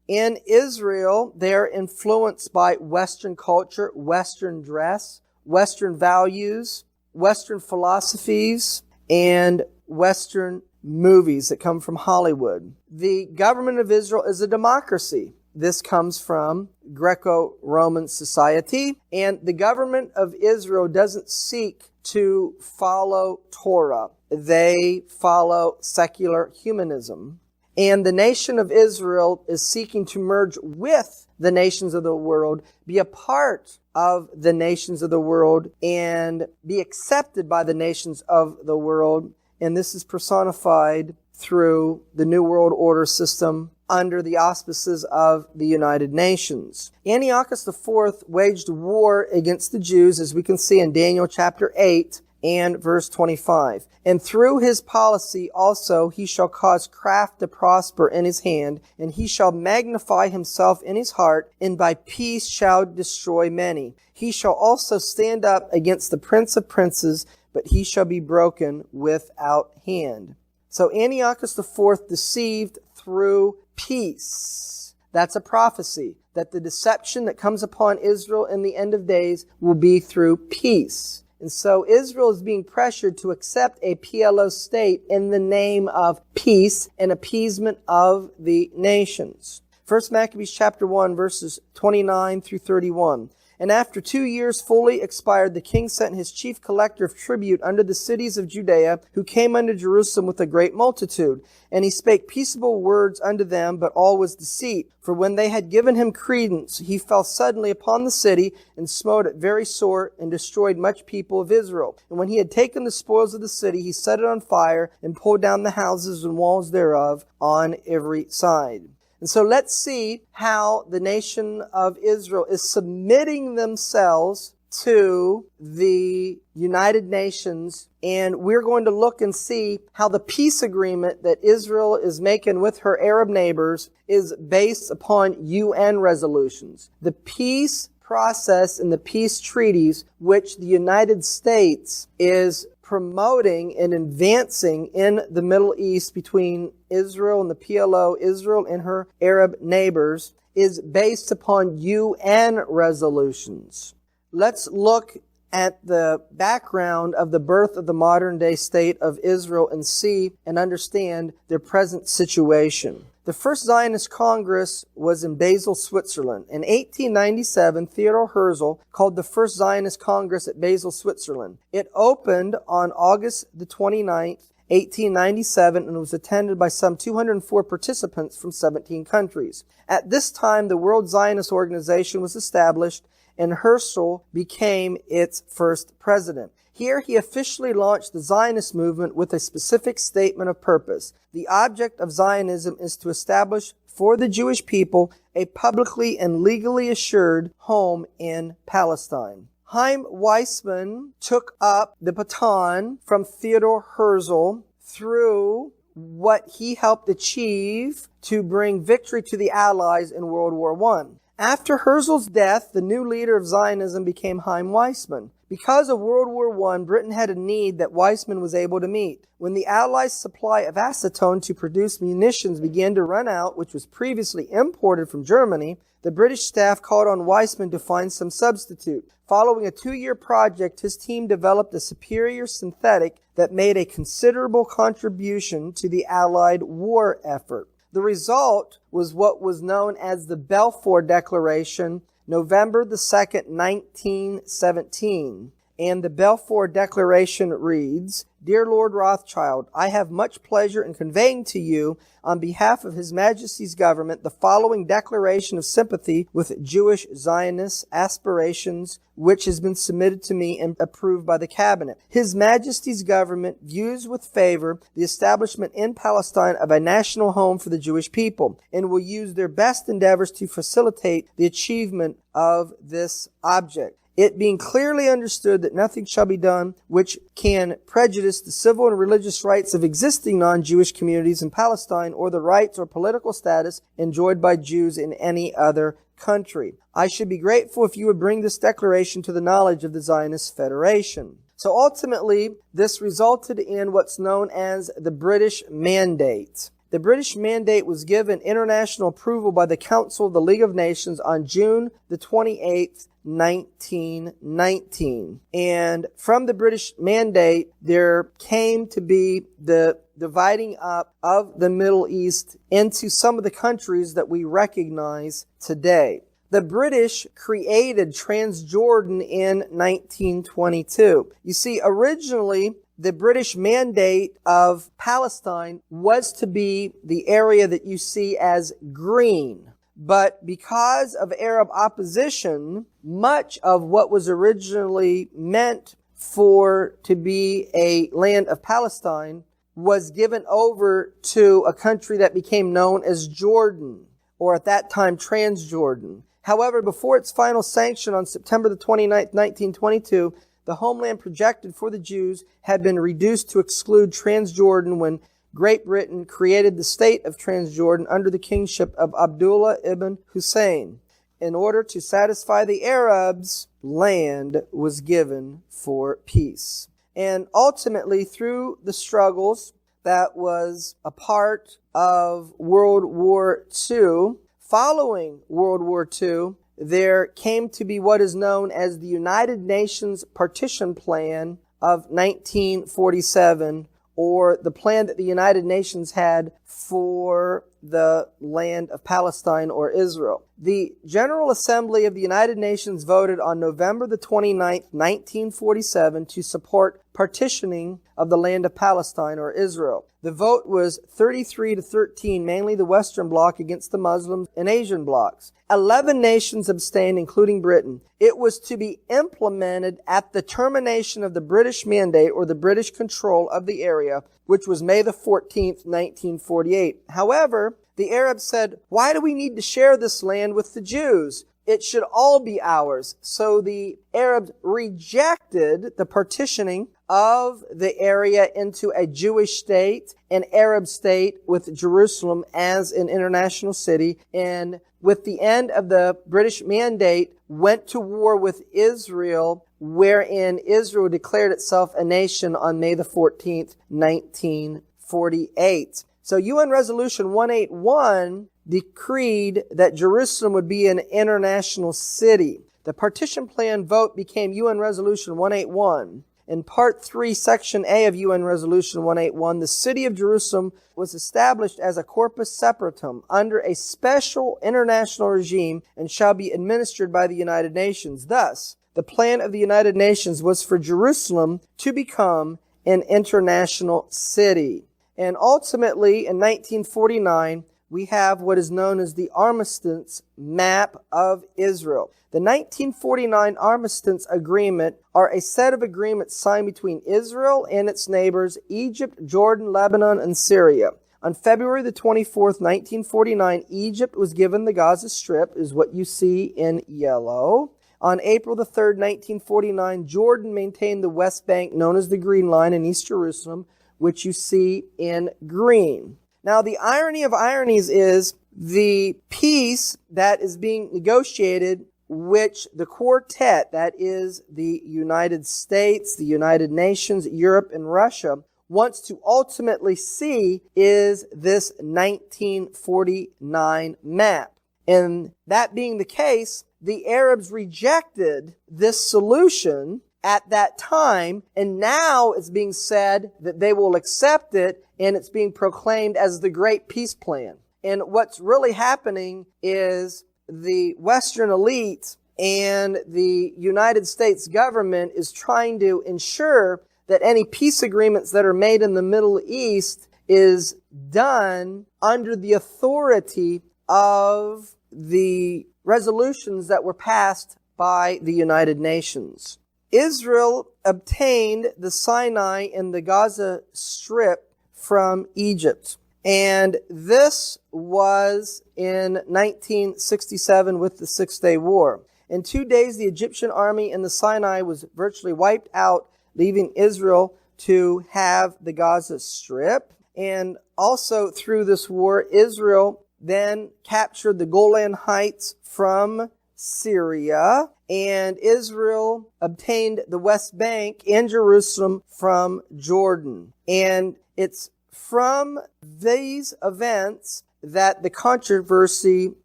In Israel, they're influenced by Western culture, Western dress, Western values, Western philosophies, and Western movies that come from Hollywood. The government of Israel is a democracy. This comes from Greco-Roman society, and the government of Israel doesn't seek to follow Torah. They follow secular humanism. And the nation of Israel is seeking to merge with the nations of the world, be a part of the nations of the world, and be accepted by the nations of the world. And this is personified through the New World Order system under the auspices of the United Nations. Antiochus IV waged war against the Jews, as we can see in Daniel chapter 8 and verse 25. And through his policy also he shall cause craft to prosper in his hand, and he shall magnify himself in his heart, and by peace shall destroy many. He shall also stand up against the prince of princes, but he shall be broken without hand. So Antiochus IV deceived through peace. That's a prophecy, that the deception that comes upon Israel in the end of days will be through peace. And so Israel is being pressured to accept a PLO state in the name of peace and appeasement of the nations. 1 Maccabees chapter 1, verses 29 through 31. And after 2 years fully expired, the king sent his chief collector of tribute unto the cities of Judea, who came unto Jerusalem with a great multitude. And he spake peaceable words unto them, but all was deceit. For when they had given him credence, he fell suddenly upon the city, and smote it very sore, and destroyed much people of Israel. And when he had taken the spoils of the city, he set it on fire, and pulled down the houses and walls thereof on every side. And so let's see how the nation of Israel is submitting themselves to the United Nations. And we're going to look and see how the peace agreement that Israel is making with her Arab neighbors is based upon UN resolutions. The peace process and the peace treaties which the United States is promoting and advancing in the Middle East between Israel and the PLO, Israel and her Arab neighbors, is based upon UN resolutions. Let's look at the background of the birth of the modern day state of Israel and see and understand their present situation. The first Zionist Congress was in Basel, Switzerland. In 1897, Theodor Herzl called the first Zionist Congress at Basel, Switzerland. It opened on August the 29th, 1897, and was attended by some 204 participants from 17 countries. At this time, the World Zionist Organization was established, and Herzl became its first president. Here he officially launched the Zionist movement with a specific statement of purpose. The object of Zionism is to establish for the Jewish people a publicly and legally assured home in Palestine. Chaim Weizmann took up the baton from Theodor Herzl through what he helped achieve to bring victory to the Allies in World War I. After Herzl's death, the new leader of Zionism became Chaim Weizmann. Because of World War I, Britain had a need that Weizmann was able to meet. When the Allies' supply of acetone to produce munitions began to run out, which was previously imported from Germany, the British staff called on Weizmann to find some substitute. Following a 2-year project, his team developed a superior synthetic that made a considerable contribution to the Allied war effort. The result was what was known as the Balfour Declaration, November the 2nd, 1917. And the Balfour Declaration reads, "Dear Lord Rothschild, I have much pleasure in conveying to you, on behalf of His Majesty's government, the following declaration of sympathy with Jewish Zionist aspirations, which has been submitted to me and approved by the Cabinet. His Majesty's government views with favor the establishment in Palestine of a national home for the Jewish people, and will use their best endeavors to facilitate the achievement of this object. It being clearly understood that nothing shall be done which can prejudice the civil and religious rights of existing non-Jewish communities in Palestine, or the rights or political status enjoyed by Jews in any other country. I should be grateful if you would bring this declaration to the knowledge of the Zionist Federation." So ultimately, this resulted in what's known as the British Mandate. The British Mandate was given international approval by the Council of the League of Nations on June the 28th, 1919. And from the British Mandate, there came to be the dividing up of the Middle East into some of the countries that we recognize today. The British created Transjordan in 1922. You see, originally, the British Mandate of Palestine was to be the area that you see as green. But because of Arab opposition, much of what was originally meant to be a land of Palestine was given over to a country that became known as Jordan, or at that time Transjordan. However, before its final sanction on September the 29th, 1922, the homeland projected for the Jews had been reduced to exclude Transjordan when Great Britain created the state of Transjordan under the kingship of Abdullah ibn Hussein. In order to satisfy the Arabs, land was given for peace. And ultimately, through the struggles that was a part of World War II, following World War II, there came to be what is known as the United Nations Partition Plan of 1947, or the plan that the United Nations had for the land of Palestine or Israel. The General Assembly of the United Nations voted on November the 29th, 1947 to support partitioning of the land of Palestine or Israel. The vote was 33 to 13, mainly the Western Bloc against the Muslims and Asian blocs. 11 nations abstained, including Britain. It was to be implemented at the termination of the British Mandate, or the British control of the area, which was May the 14th, 1948. However, the Arabs said, "Why do we need to share this land with the Jews? It should all be ours." So the Arabs rejected the partitioning of the area into a Jewish state, an Arab state with Jerusalem as an international city, and with the end of the British Mandate, went to war with Israel, wherein Israel declared itself a nation on May the 14th, 1948. So UN Resolution 181 decreed that Jerusalem would be an international city. The partition plan vote became UN Resolution 181. In Part 3, Section A of UN Resolution 181, the city of Jerusalem was established as a corpus separatum under a special international regime and shall be administered by the United Nations. Thus, the plan of the United Nations was for Jerusalem to become an international city. And ultimately, in 1949, we have what is known as the Armistice Map of Israel. The 1949 Armistice Agreement are a set of agreements signed between Israel and its neighbors, Egypt, Jordan, Lebanon, and Syria. On February the 24th, 1949, Egypt was given the Gaza Strip, is what you see in yellow. On April the 3rd, 1949, Jordan maintained the West Bank, known as the Green Line, in East Jerusalem, which you see in green. Now, the irony of ironies is the peace that is being negotiated which the quartet, that is the United States, the United Nations, Europe, and Russia, wants to ultimately see is this 1949 map. And that being the case, the Arabs rejected this solution at that time, and now it's being said that they will accept it, and it's being proclaimed as the Great Peace Plan. And what's really happening is the Western elite and the United States government is trying to ensure that any peace agreements that are made in the Middle East is done under the authority of the resolutions that were passed by the United Nations. Israel obtained the Sinai and the Gaza Strip from Egypt. And this was in 1967 with the Six-Day War. In 2 days, the Egyptian army in the Sinai was virtually wiped out, leaving Israel to have the Gaza Strip. And also through this war, Israel then captured the Golan Heights from Syria, and Israel obtained the West Bank and Jerusalem from Jordan. And it's from these events that the controversy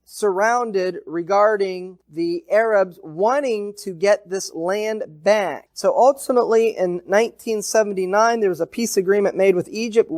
surrounded regarding the Arabs wanting to get this land back. So ultimately in 1979 there was a peace agreement made with Egypt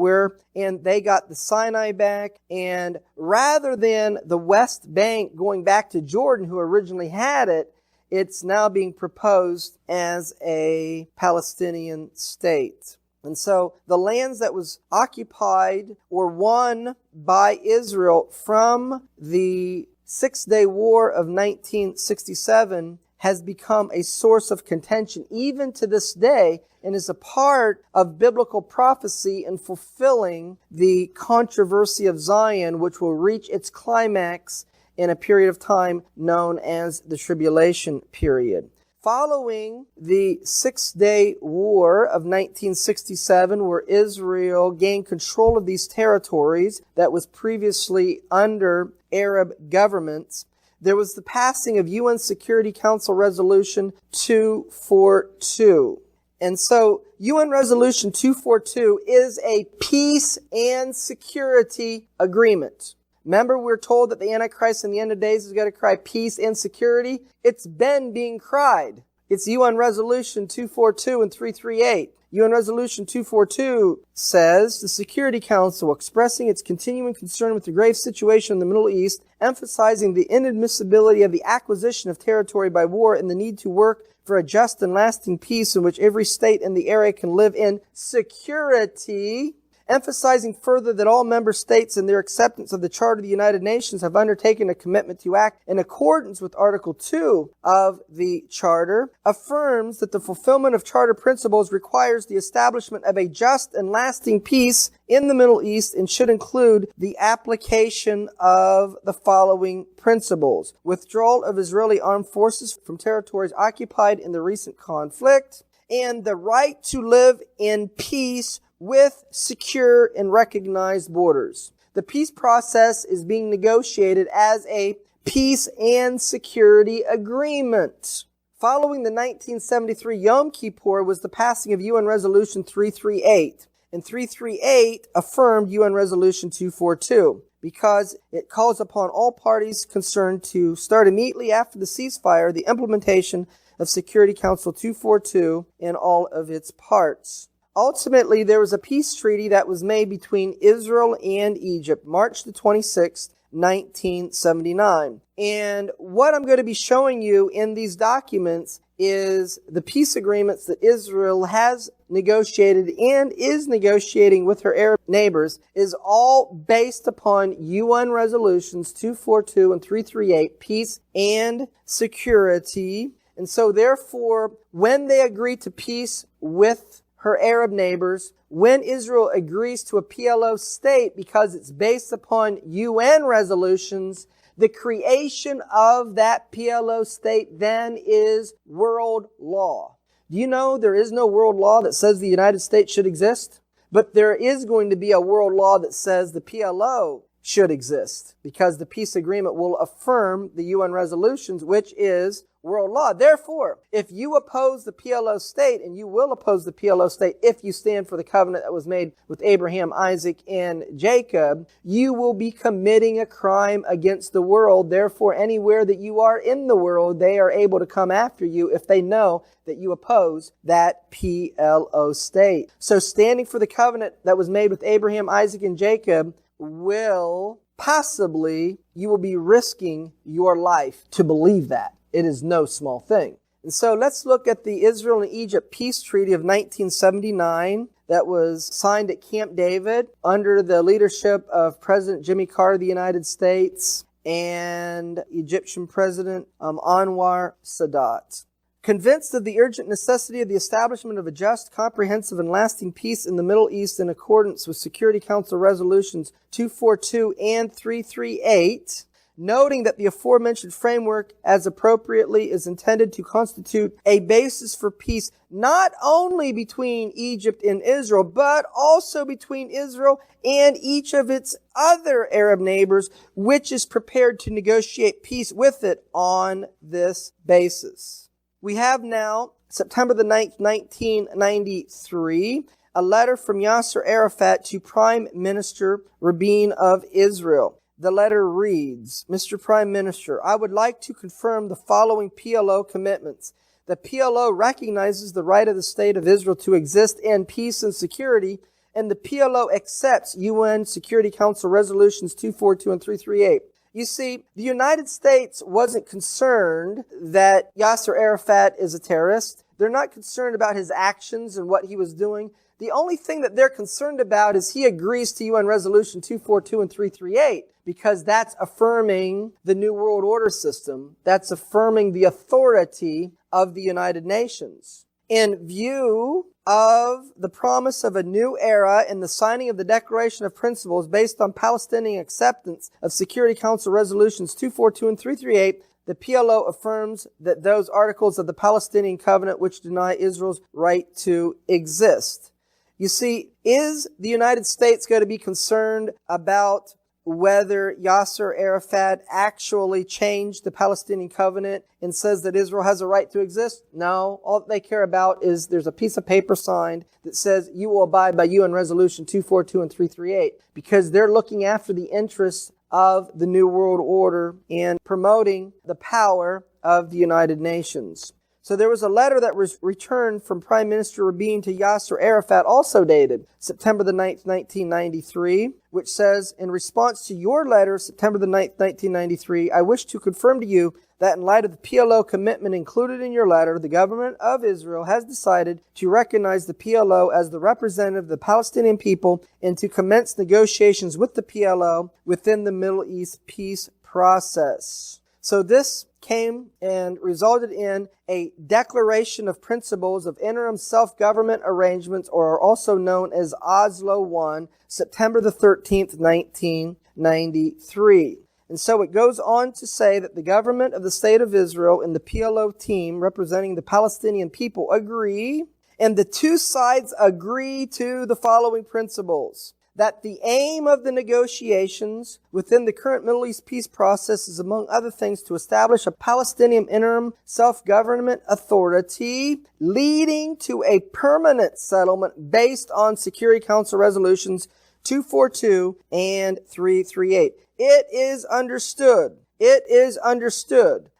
and they got the Sinai back, and rather than the West Bank going back to Jordan, who originally had it, it's now being proposed as a Palestinian state. And so the lands that was occupied or won by Israel from the Six-Day War of 1967 has become a source of contention even to this day, and is a part of biblical prophecy in fulfilling the controversy of Zion, which will reach its climax in a period of time known as the Tribulation period. Following the Six-Day War of 1967, where Israel gained control of these territories that was previously under Arab governments, there was the passing of UN Security Council Resolution 242. And so UN Resolution 242 is a peace and security agreement. Remember, we're told that the Antichrist in the end of days is going to cry peace and security. It's been being cried. It's UN Resolution 242 and 338. UN Resolution 242 says, the Security Council, expressing its continuing concern with the grave situation in the Middle East, emphasizing the inadmissibility of the acquisition of territory by war and the need to work for a just and lasting peace in which every state in the area can live in security, emphasizing further that all member states in their acceptance of the Charter of the United Nations have undertaken a commitment to act in accordance with Article 2 of the Charter, affirms that the fulfillment of Charter principles requires the establishment of a just and lasting peace in the Middle East and should include the application of the following principles: withdrawal of Israeli armed forces from territories occupied in the recent conflict, and the right to live in peace with secure and recognized borders. The peace process is being negotiated as a peace and security agreement. Following the 1973 Yom Kippur was the passing of UN Resolution 338. And 338 affirmed UN Resolution 242 because it calls upon all parties concerned to start immediately after the ceasefire the implementation of Security Council 242 in all of its parts. Ultimately, there was a peace treaty that was made between Israel and Egypt, March the 26th, 1979. And what I'm going to be showing you in these documents is the peace agreements that Israel has negotiated and is negotiating with her Arab neighbors is all based upon UN Resolutions 242 and 338, peace and security. And so therefore, when they agree to peace with her Arab neighbors, when Israel agrees to a PLO state because it's based upon UN resolutions, the creation of that PLO state then is world law. Do you know there is no world law that says the United States should exist? But there is going to be a world law that says the PLO should exist, because the peace agreement will affirm the UN resolutions, which is world law. Therefore, if you oppose the PLO state, and you will oppose the PLO state if you stand for the covenant that was made with Abraham, Isaac, and Jacob, you will be committing a crime against the world. Therefore, anywhere that you are in the world, they are able to come after you if they know that you oppose that PLO state. So standing for the covenant that was made with Abraham, Isaac, and Jacob will possibly, you will be risking your life to believe that. It is no small thing. And so let's look at the Israel and Egypt Peace Treaty of 1979 that was signed at Camp David under the leadership of President Jimmy Carter of the United States and Egyptian President Anwar Sadat. Convinced of the urgent necessity of the establishment of a just, comprehensive, and lasting peace in the Middle East in accordance with Security Council Resolutions 242 and 338, noting that the aforementioned framework, as appropriately, is intended to constitute a basis for peace not only between Egypt and Israel, but also between Israel and each of its other Arab neighbors, which is prepared to negotiate peace with it on this basis. We have now, September the 9th, 1993, a letter from Yasser Arafat to Prime Minister Rabin of Israel. The letter reads, Mr. Prime Minister, I would like to confirm the following PLO commitments. The PLO recognizes the right of the State of Israel to exist in peace and security, and the PLO accepts UN Security Council Resolutions 242 and 338. You see, the United States wasn't concerned that Yasser Arafat is a terrorist. They're not concerned about his actions and what he was doing. The only thing that they're concerned about is he agrees to UN Resolution 242 and 338, because that's affirming the New World Order system. That's affirming the authority of the United Nations. In view of the promise of a new era in the signing of the Declaration of Principles based on Palestinian acceptance of Security Council Resolutions 242 and 338, the PLO affirms that those articles of the Palestinian Covenant which deny Israel's right to exist. You see, is the United States going to be concerned about whether Yasser Arafat actually changed the Palestinian covenant and says that Israel has a right to exist? No. All they care about is there's a piece of paper signed that says you will abide by UN Resolution 242 and 338, because they're looking after the interests of the New World Order and promoting the power of the United Nations. So there was a letter that was returned from Prime Minister Rabin to Yasser Arafat, also dated September the 9th, 1993, which says, in response to your letter, September the 9th, 1993, I wish to confirm to you that in light of the PLO commitment included in your letter, the government of Israel has decided to recognize the PLO as the representative of the Palestinian people and to commence negotiations with the PLO within the Middle East peace process. So this came and resulted in a Declaration of Principles of Interim Self-Government Arrangements, or are also known as Oslo I, September the 13th, 1993. And so it goes on to say that the government of the State of Israel and the PLO team representing the Palestinian people agree, and the two sides agree to the following principles: that the aim of the negotiations within the current Middle East peace process is, among other things, to establish a Palestinian interim self-government authority leading to a permanent settlement based on Security Council Resolutions 242 and 338. It is understood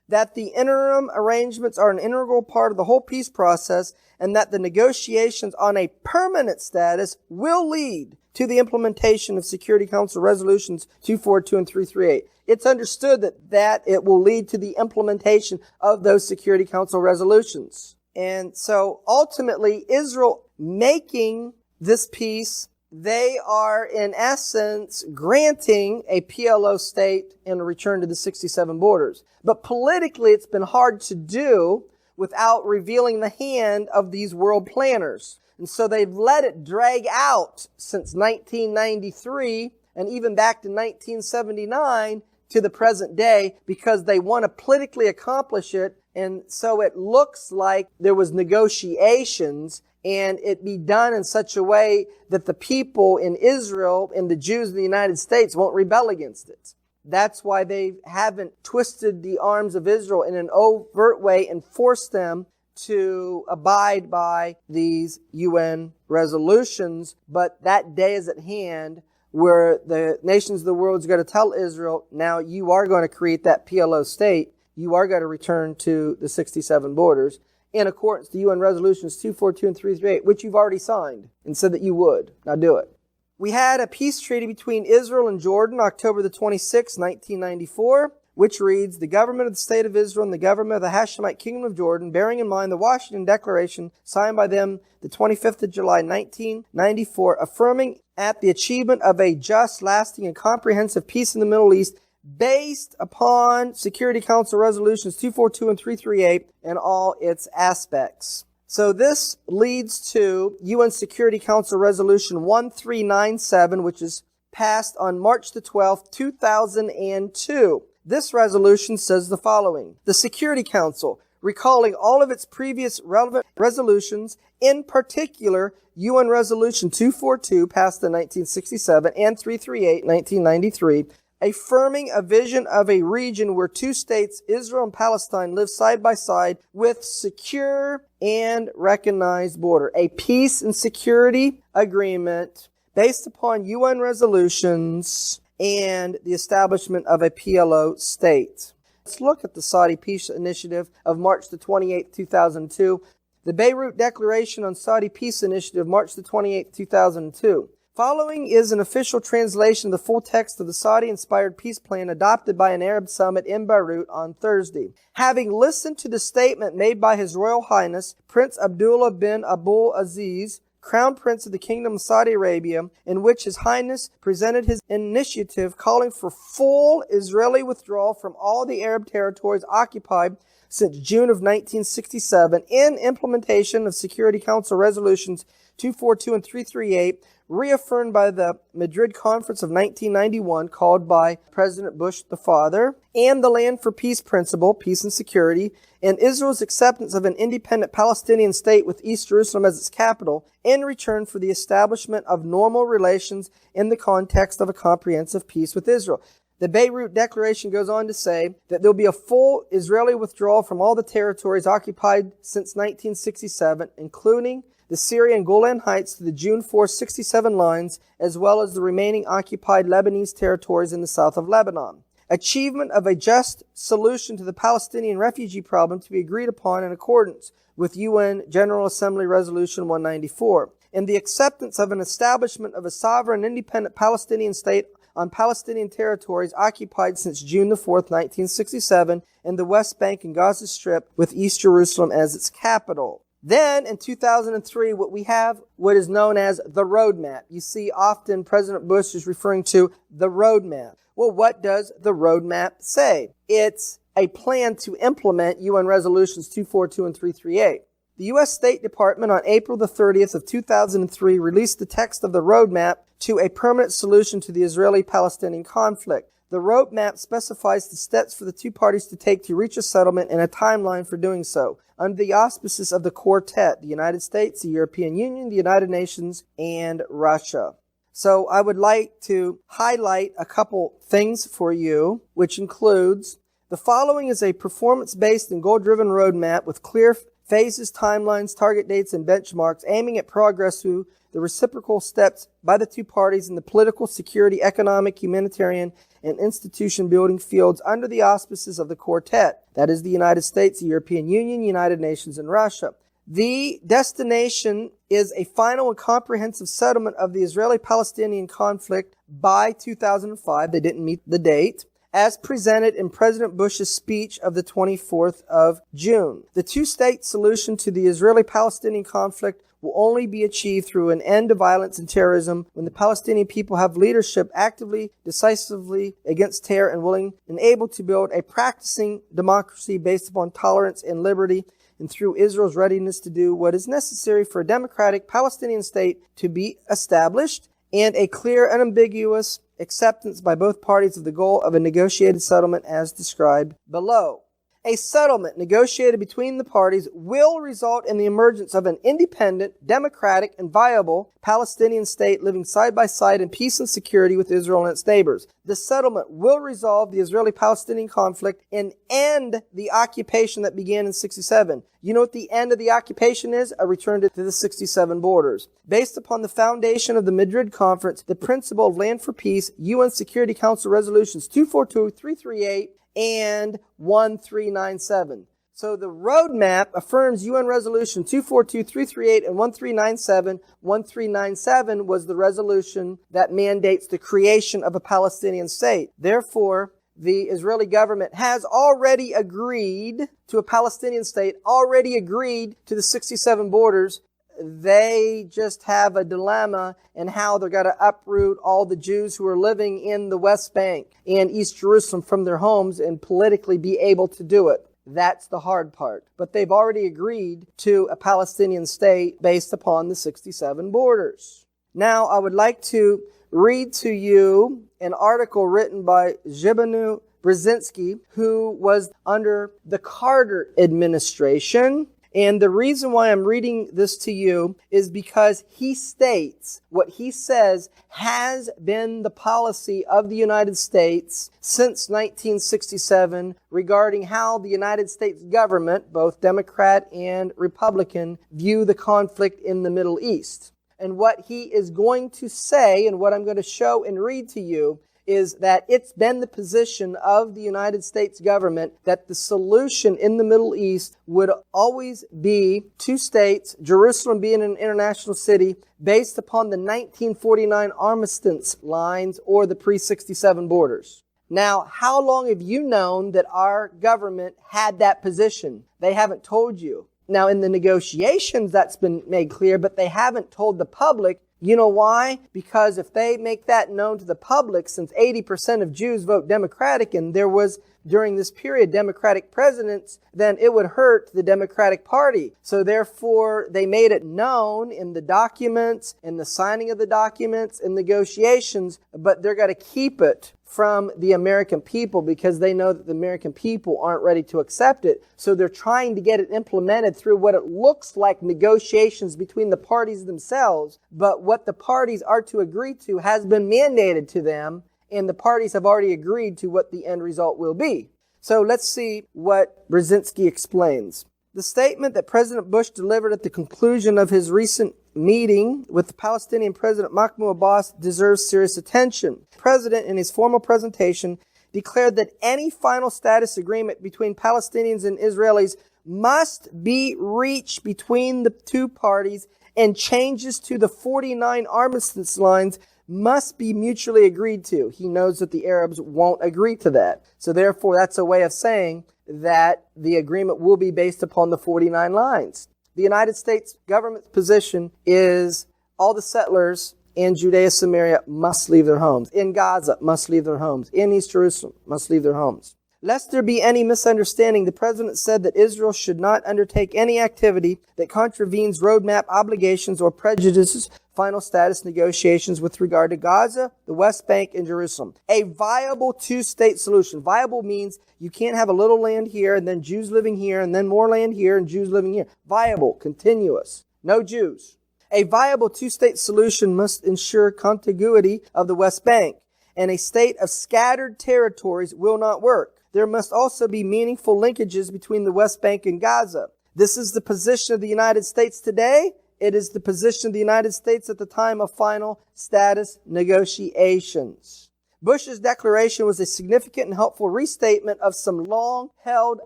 that the interim arrangements are an integral part of the whole peace process, and that the negotiations on a permanent status will lead to the implementation of Security Council Resolutions 242 and 338. It's understood that it will lead to the implementation of those Security Council resolutions. And so ultimately, Israel making this peace, they are in essence granting a PLO state in return to the 67 borders. But politically, it's been hard to do without revealing the hand of these world planners. And so they've let it drag out since 1993 and even back to 1979 to the present day, because they want to politically accomplish it. And so it looks like there was negotiations and it be done in such a way that the people in Israel and the Jews in the United States won't rebel against it. That's why they haven't twisted the arms of Israel in an overt way and forced them to abide by these UN resolutions. But that day is at hand where the nations of the world is going to tell Israel, now you are going to create that PLO state. You are going to return to the 67 borders in accordance to UN resolutions 242 and 338, which you've already signed and said that you would. Now do it. We had a peace treaty between Israel and Jordan, October the 26th, 1994, which reads, the government of the State of Israel and the government of the Hashemite Kingdom of Jordan, bearing in mind the Washington Declaration signed by them the 25th of July, 1994, affirming at the achievement of a just, lasting, and comprehensive peace in the Middle East based upon Security Council Resolutions 242 and 338 and all its aspects. So this leads to UN Security Council Resolution 1397, which is passed on March the 12th, 2002. This resolution says the following. The Security Council, recalling all of its previous relevant resolutions, in particular UN Resolution 242, passed in 1967, and 338, 1993, affirming a vision of a region where two states, Israel and Palestine, live side by side with secure and recognized border. A peace and security agreement based upon UN resolutions and the establishment of a PLO state. Let's look at the Saudi Peace Initiative of March the 28th, 2002. The BEIRUT Declaration on Saudi Peace Initiative, March the 28th, 2002. Following is an official translation of the full text of the Saudi-inspired peace plan adopted by an Arab summit in Beirut on Thursday. Having listened to the statement made by His Royal Highness Prince Abdullah bin Abdul Aziz, Crown Prince of the Kingdom of Saudi Arabia, in which His Highness presented his initiative calling for full Israeli withdrawal from all the Arab territories occupied since June of 1967 in implementation of Security Council Resolutions 242 and 338, reaffirmed by the Madrid Conference of 1991, called by President Bush the father, and the Land for Peace principle, peace and security, and Israel's acceptance of an independent Palestinian state with East Jerusalem as its capital, in return for the establishment of normal relations in the context of a comprehensive peace with Israel. The Beirut Declaration goes on to say that there will be a full Israeli withdrawal from all the territories occupied since 1967, including the Syrian Golan Heights to the June 4, 67 lines, as well as the remaining occupied Lebanese territories in the south of Lebanon. Achievement of a just solution to the Palestinian refugee problem to be agreed upon in accordance with UN General Assembly Resolution 194, and the acceptance of an establishment of a sovereign independent Palestinian state on Palestinian territories occupied since June 4, 1967, in the West Bank and Gaza Strip with East Jerusalem as its capital. Then, in 2003, what is known as the roadmap. You see, often President Bush is referring to the roadmap. Well, what does the roadmap say? It's a plan to implement UN Resolutions 242 and 338. The U.S. State Department on April the 30th of 2003 released the text of the roadmap to a permanent solution to the Israeli-Palestinian conflict. The roadmap specifies the steps for the two parties to take to reach a settlement and a timeline for doing so, under the auspices of the Quartet, the United States, the European Union, the United Nations, and Russia. So I would like to highlight a couple things for you, which includes the following is a performance-based and goal-driven roadmap with clear phases, timelines, target dates, and benchmarks aiming at progress through the reciprocal steps by the two parties in the political, security, economic, humanitarian, and institution-building fields under the auspices of the Quartet. That is the United States, the European Union, United Nations, and Russia. The destination is a final and comprehensive settlement of the Israeli-Palestinian conflict by 2005. They didn't meet the date, as presented in President Bush's speech of the 24th of June. The two-state solution to the Israeli-Palestinian conflict will only be achieved through an end to violence and terrorism when the Palestinian people have leadership actively, decisively against terror and willing and able to build a practicing democracy based upon tolerance and liberty, and through Israel's readiness to do what is necessary for a democratic Palestinian state to be established, and a clear and unambiguous acceptance by both parties of the goal of a negotiated settlement as described below. A settlement negotiated between the parties will result in the emergence of an independent, democratic, and viable Palestinian state living side by side in peace and security with Israel and its neighbors. The settlement will resolve the Israeli-Palestinian conflict and end the occupation that began in 67. You know what the end of the occupation is? A return to the 67 borders. Based upon the foundation of the Madrid Conference, the principle of land for peace, UN Security Council resolutions 242, 338, and 1397. So the roadmap affirms UN Resolution 242, 338, and 1397. 1397 was the resolution that mandates the creation of a Palestinian state. Therefore, the Israeli government has already agreed to a Palestinian state, already agreed to the 67 borders. They just have a dilemma in how they're going to uproot all the Jews who are living in the West Bank and East Jerusalem from their homes and politically be able to do it. That's the hard part. But they've already agreed to a Palestinian state based upon the 67 borders. Now, I would like to read to you an article written by Zbigniew Brzezinski, who was under the Carter administration. And the reason why I'm reading this to you is because he states what he says has been the policy of the United States since 1967 regarding how the United States government, both Democrat and Republican, view the conflict in the Middle East. And what he is going to say, and what I'm going to show and read to you, is that it's been the position of the United States government that the solution in the Middle East would always be two states, Jerusalem being an international city, based upon the 1949 armistice lines or the pre-67 borders. Now, how long have you known that our government had that position? They haven't told you. Now, in the negotiations, that's been made clear, but they haven't told the public. You know why? Because if they make that known to the public, since 80% of Jews vote Democratic, and there was, during this period, Democratic presidents, then it would hurt the Democratic Party. So therefore, they made it known in the documents, in the signing of the documents, in negotiations, but they're going to keep it from the American people because they know that the American people aren't ready to accept it. So they're trying to get it implemented through what it looks like negotiations between the parties themselves. But what the parties are to agree to has been mandated to them, and the parties have already agreed to what the end result will be. So let's see what Brzezinski explains. The statement that President Bush delivered at the conclusion of his recent meeting with the Palestinian President Mahmoud Abbas deserves serious attention. The President, in his formal presentation, declared that any final status agreement between Palestinians and Israelis must be reached between the two parties, and changes to the 49 armistice lines must be mutually agreed to. He knows that the Arabs won't agree to that. So therefore, that's a way of saying that the agreement will be based upon the 49 lines. The United States government's position is all the settlers in Judea, Samaria must leave their homes. In Gaza, must leave their homes. In East Jerusalem, must leave their homes. Lest there be any misunderstanding, the President said that Israel should not undertake any activity that contravenes roadmap obligations or prejudices final status negotiations with regard to Gaza, the West Bank, and Jerusalem. A viable two-state solution. Viable means you can't have a little land here and then Jews living here and then more land here and Jews living here. Viable, continuous. No Jews. A viable two-state solution must ensure contiguity of the West Bank, and a state of scattered territories will not work. There must also be meaningful linkages between the West Bank and Gaza. This is the position of the United States today. It is the position of the United States at the time of final status negotiations. Bush's declaration was a significant and helpful restatement of some long-held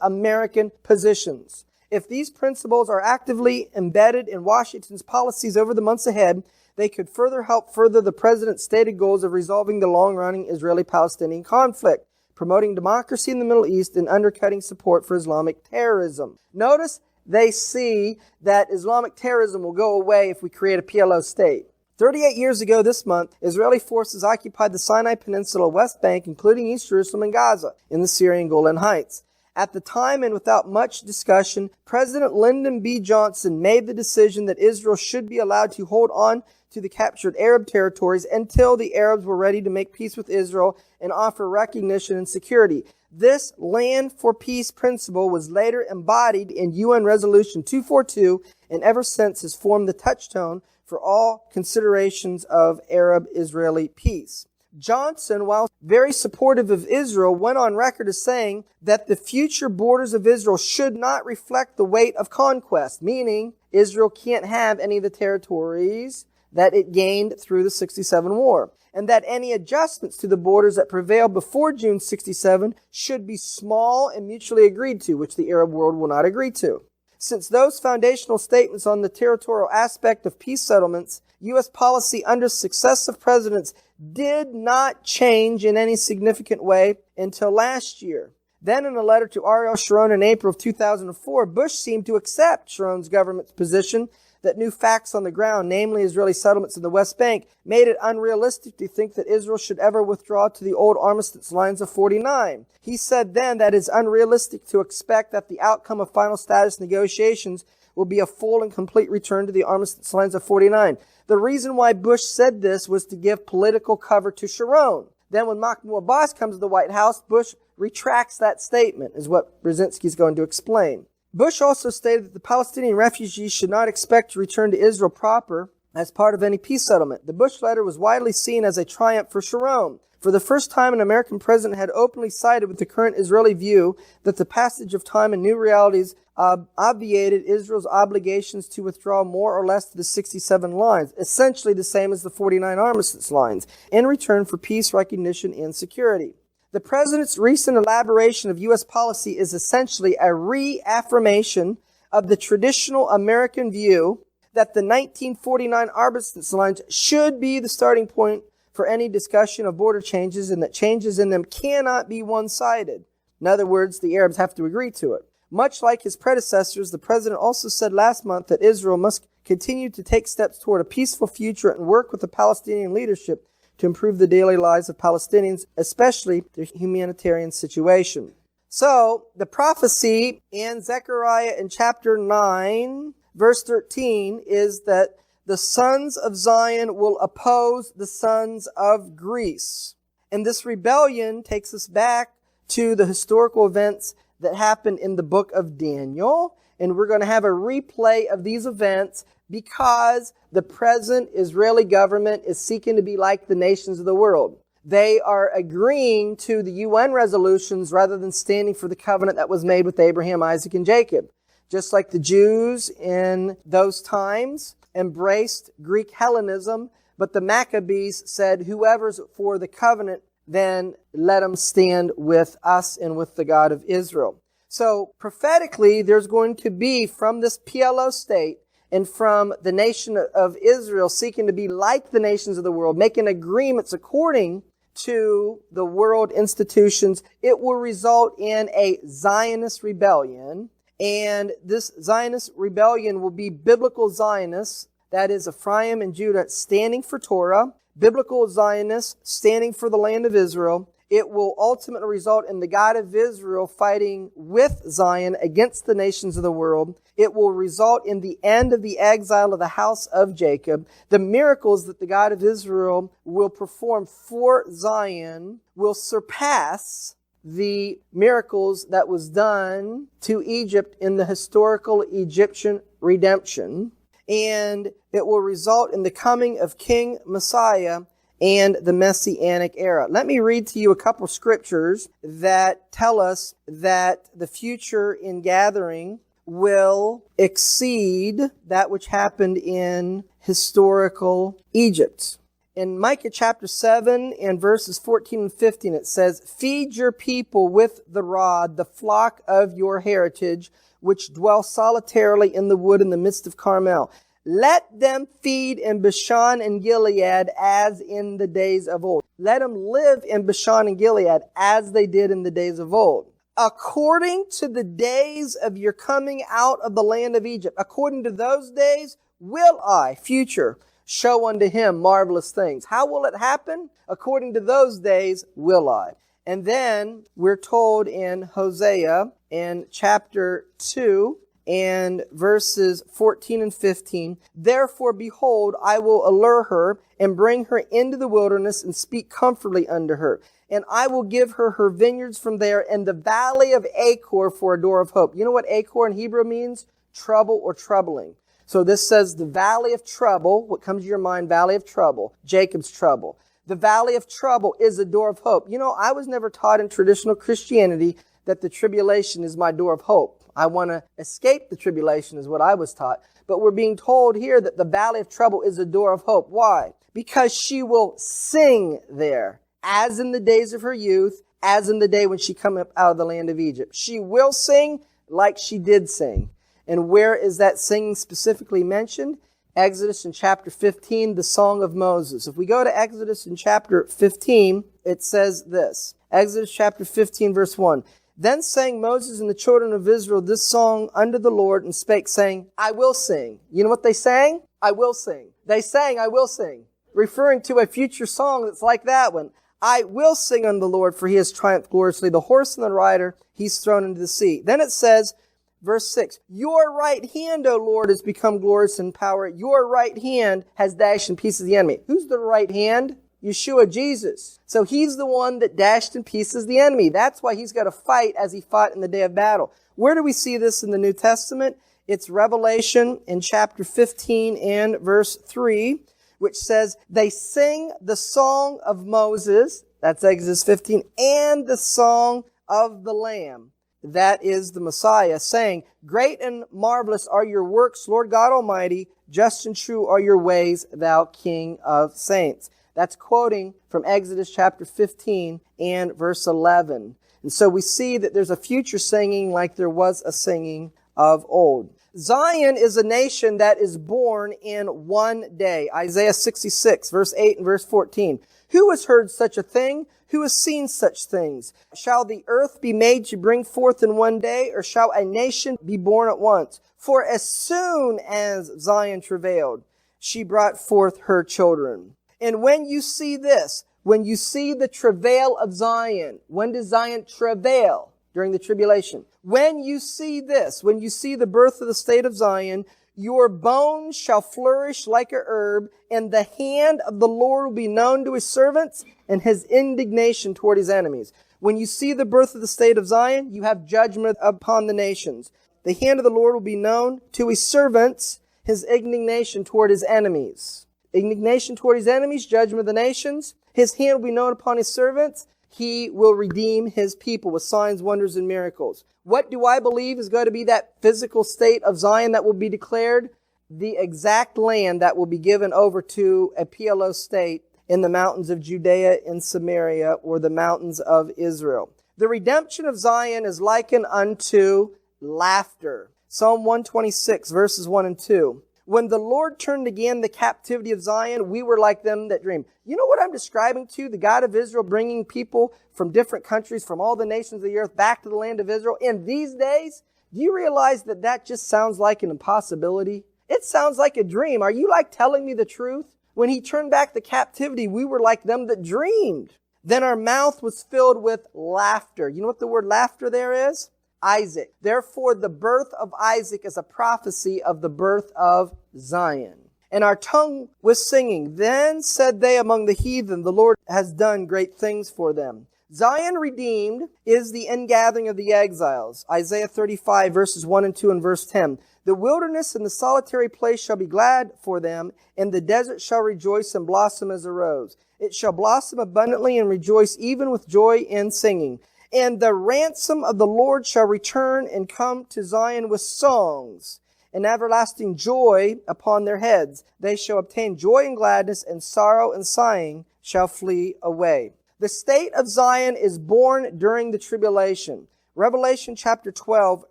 American positions. If these principles are actively embedded in Washington's policies over the months ahead, they could help further the President's stated goals of resolving the long-running Israeli-Palestinian conflict, promoting democracy in the Middle East, and undercutting support for Islamic terrorism. Notice they see that Islamic terrorism will go away if we create a PLO state. 38 years ago this month, Israeli forces occupied the Sinai Peninsula, West Bank, including East Jerusalem and Gaza, in the Syrian Golan Heights. At the time, and without much discussion, President Lyndon B. Johnson made the decision that Israel should be allowed to hold on to the captured Arab territories until the Arabs were ready to make peace with Israel and offer recognition and security. This land for peace principle was later embodied in UN Resolution 242 and ever since has formed the touchstone for all considerations of Arab-Israeli peace. Johnson, while very supportive of Israel, went on record as saying that the future borders of Israel should not reflect the weight of conquest, meaning Israel can't have any of the territories that it gained through the 67 war, and that any adjustments to the borders that prevailed before June 67 should be small and mutually agreed to, which the Arab world will not agree to. Since those foundational statements on the territorial aspect of peace settlements, U.S. policy under successive presidents did not change in any significant way until last year. Then in a letter to Ariel Sharon in April of 2004, Bush seemed to accept Sharon's government's position that new facts on the ground, namely Israeli settlements in the West Bank, made it unrealistic to think that Israel should ever withdraw to the old armistice lines of 49. He said then that it is unrealistic to expect that the outcome of final status negotiations will be a full and complete return to the armistice lines of 49. The reason why Bush said this was to give political cover to Sharon. Then when Mahmoud Abbas comes to the White House, Bush retracts that statement, is what Brzezinski is going to explain. Bush also stated that the Palestinian refugees should not expect to return to Israel proper as part of any peace settlement. The Bush letter was widely seen as a triumph for Sharon. For the first time, an American president had openly sided with the current Israeli view that the passage of time and new realities obviated Israel's obligations to withdraw more or less to the 67 lines, essentially the same as the 49 armistice lines, in return for peace, recognition, and security. The president's recent elaboration of U.S. policy is essentially a reaffirmation of the traditional American view that the 1949 armistice lines should be the starting point for any discussion of border changes and that changes in them cannot be one-sided. In other words, the Arabs have to agree to it. Much like his predecessors, the president also said last month that Israel must continue to take steps toward a peaceful future and work with the Palestinian leadership to improve the daily lives of Palestinians, especially their humanitarian situation. So, the prophecy in Zechariah in chapter 9, verse 13, is that the sons of Zion will oppose the sons of Greece. And this rebellion takes us back to the historical events that happened in the book of Daniel. And we're going to have a replay of these events because the present Israeli government is seeking to be like the nations of the world. They are agreeing to the UN resolutions rather than standing for the covenant that was made with Abraham, Isaac, and Jacob. Just like the Jews in those times embraced Greek Hellenism, but the Maccabees said, whoever's for the covenant, then let them stand with us and with the God of Israel. So prophetically, there's going to be from this PLO state and from the nation of Israel seeking to be like the nations of the world, making agreements according to the world institutions, it will result in a Zionist rebellion. And this Zionist rebellion will be biblical Zionists, that is Ephraim and Judah, standing for Torah, biblical Zionists standing for the land of Israel. It will ultimately result in the God of Israel fighting with Zion against the nations of the world. It will result in the end of the exile of the house of Jacob. The miracles that the God of Israel will perform for Zion will surpass the miracles that was done to Egypt in the historical Egyptian redemption. And it will result in the coming of King Messiah and the Messianic era. Let me read to you a couple of scriptures that tell us that the future in gathering will exceed that which happened in historical Egypt. In Micah chapter 7 and verses 14 and 15, it says, "Feed your people with the rod, the flock of your heritage, which dwell solitarily in the wood in the midst of Carmel. Let them feed in Bashan and Gilead as in the days of old." Let them live in Bashan and Gilead as they did in the days of old. According to the days of your coming out of the land of Egypt, according to those days, will I, future, show unto him marvelous things. How will it happen? According to those days, will I. And then we're told in Hosea in chapter 2 and verses 14 and 15, "Therefore, behold, I will allure her and bring her into the wilderness and speak comfortably unto her. And I will give her her vineyards from there and the valley of Achor for a door of hope." You know what Achor in Hebrew means? Trouble or troubling. So this says the valley of trouble. What comes to your mind? Valley of trouble. Jacob's trouble. The valley of trouble is a door of hope. You know, I was never taught in traditional Christianity that the tribulation is my door of hope. I want to escape the tribulation is what I was taught. But we're being told here that the valley of trouble is a door of hope. Why? Because she will sing there, as in the days of her youth, as in the day when she came up out of the land of Egypt. She will sing like she did sing. And where is that singing specifically mentioned? Exodus in chapter 15, the Song of Moses. If we go to Exodus in chapter 15, it says this. Exodus chapter 15, verse 1. "Then sang Moses and the children of Israel this song unto the Lord, and spake, saying, I will sing." You know what they sang? I will sing. They sang, I will sing, referring to a future song that's like that one. "I will sing unto the Lord, for he has triumphed gloriously. The horse and the rider he's thrown into the sea." Then it says, verse 6, "Your right hand, O Lord, has become glorious in power. Your right hand has dashed in pieces the enemy." Who's the right hand? Yeshua, Jesus. So he's the one that dashed in pieces the enemy. That's why he's got to fight as he fought in the day of battle. Where do we see this in the New Testament? It's Revelation in chapter 15 and verse 3, which says, "They sing the song of Moses," that's Exodus 15, "and the song of the Lamb." That is the Messiah, saying, "Great and marvelous are your works, Lord God Almighty. Just and true are your ways, thou King of saints." That's quoting from Exodus chapter 15 and verse 11. And so we see that there's a future singing like there was a singing of old. Zion is a nation that is born in one day. Isaiah 66, verse 8 and verse 14. "Who has heard such a thing? Who has seen such things? Shall the earth be made to bring forth in one day, or shall a nation be born at once? For as soon as Zion travailed, she brought forth her children." And when you see this, when you see the travail of Zion, when does Zion travail? During the tribulation. When you see this, when you see the birth of the state of Zion, "Your bones shall flourish like a herb, and the hand of the Lord will be known to his servants, and his indignation toward his enemies." When you see the birth of the state of Zion, you have judgment upon the nations. The hand of the Lord will be known to his servants, his indignation toward his enemies. Indignation toward his enemies, judgment of the nations. His hand will be known upon his servants. He will redeem his people with signs, wonders, and miracles. What do I believe is going to be that physical state of Zion that will be declared? The exact land that will be given over to a PLO state in the mountains of Judea and Samaria, or the mountains of Israel. The redemption of Zion is likened unto laughter. Psalm 126, verses 1 and 2. "When the Lord turned again the captivity of Zion, we were like them that dream." You know what I'm describing to you? The God of Israel bringing people from different countries, from all the nations of the earth, back to the land of Israel in these days? Do you realize that that just sounds like an impossibility? It sounds like a dream. Are you like telling me the truth? When he turned back the captivity, we were like them that dreamed. "Then our mouth was filled with laughter." You know what the word laughter there is? Isaac. Therefore, the birth of Isaac is a prophecy of the birth of Zion. "And our tongue was singing. Then said they among the heathen, the Lord has done great things for them." Zion redeemed is the ingathering of the exiles. Isaiah 35, verses 1 and 2 and verse 10. "The wilderness and the solitary place shall be glad for them, and the desert shall rejoice and blossom as a rose. It shall blossom abundantly and rejoice even with joy and singing. And the ransom of the Lord shall return and come to Zion with songs and everlasting joy upon their heads. They shall obtain joy and gladness, and sorrow and sighing shall flee away." The state of Zion is born during the tribulation. Revelation chapter 12,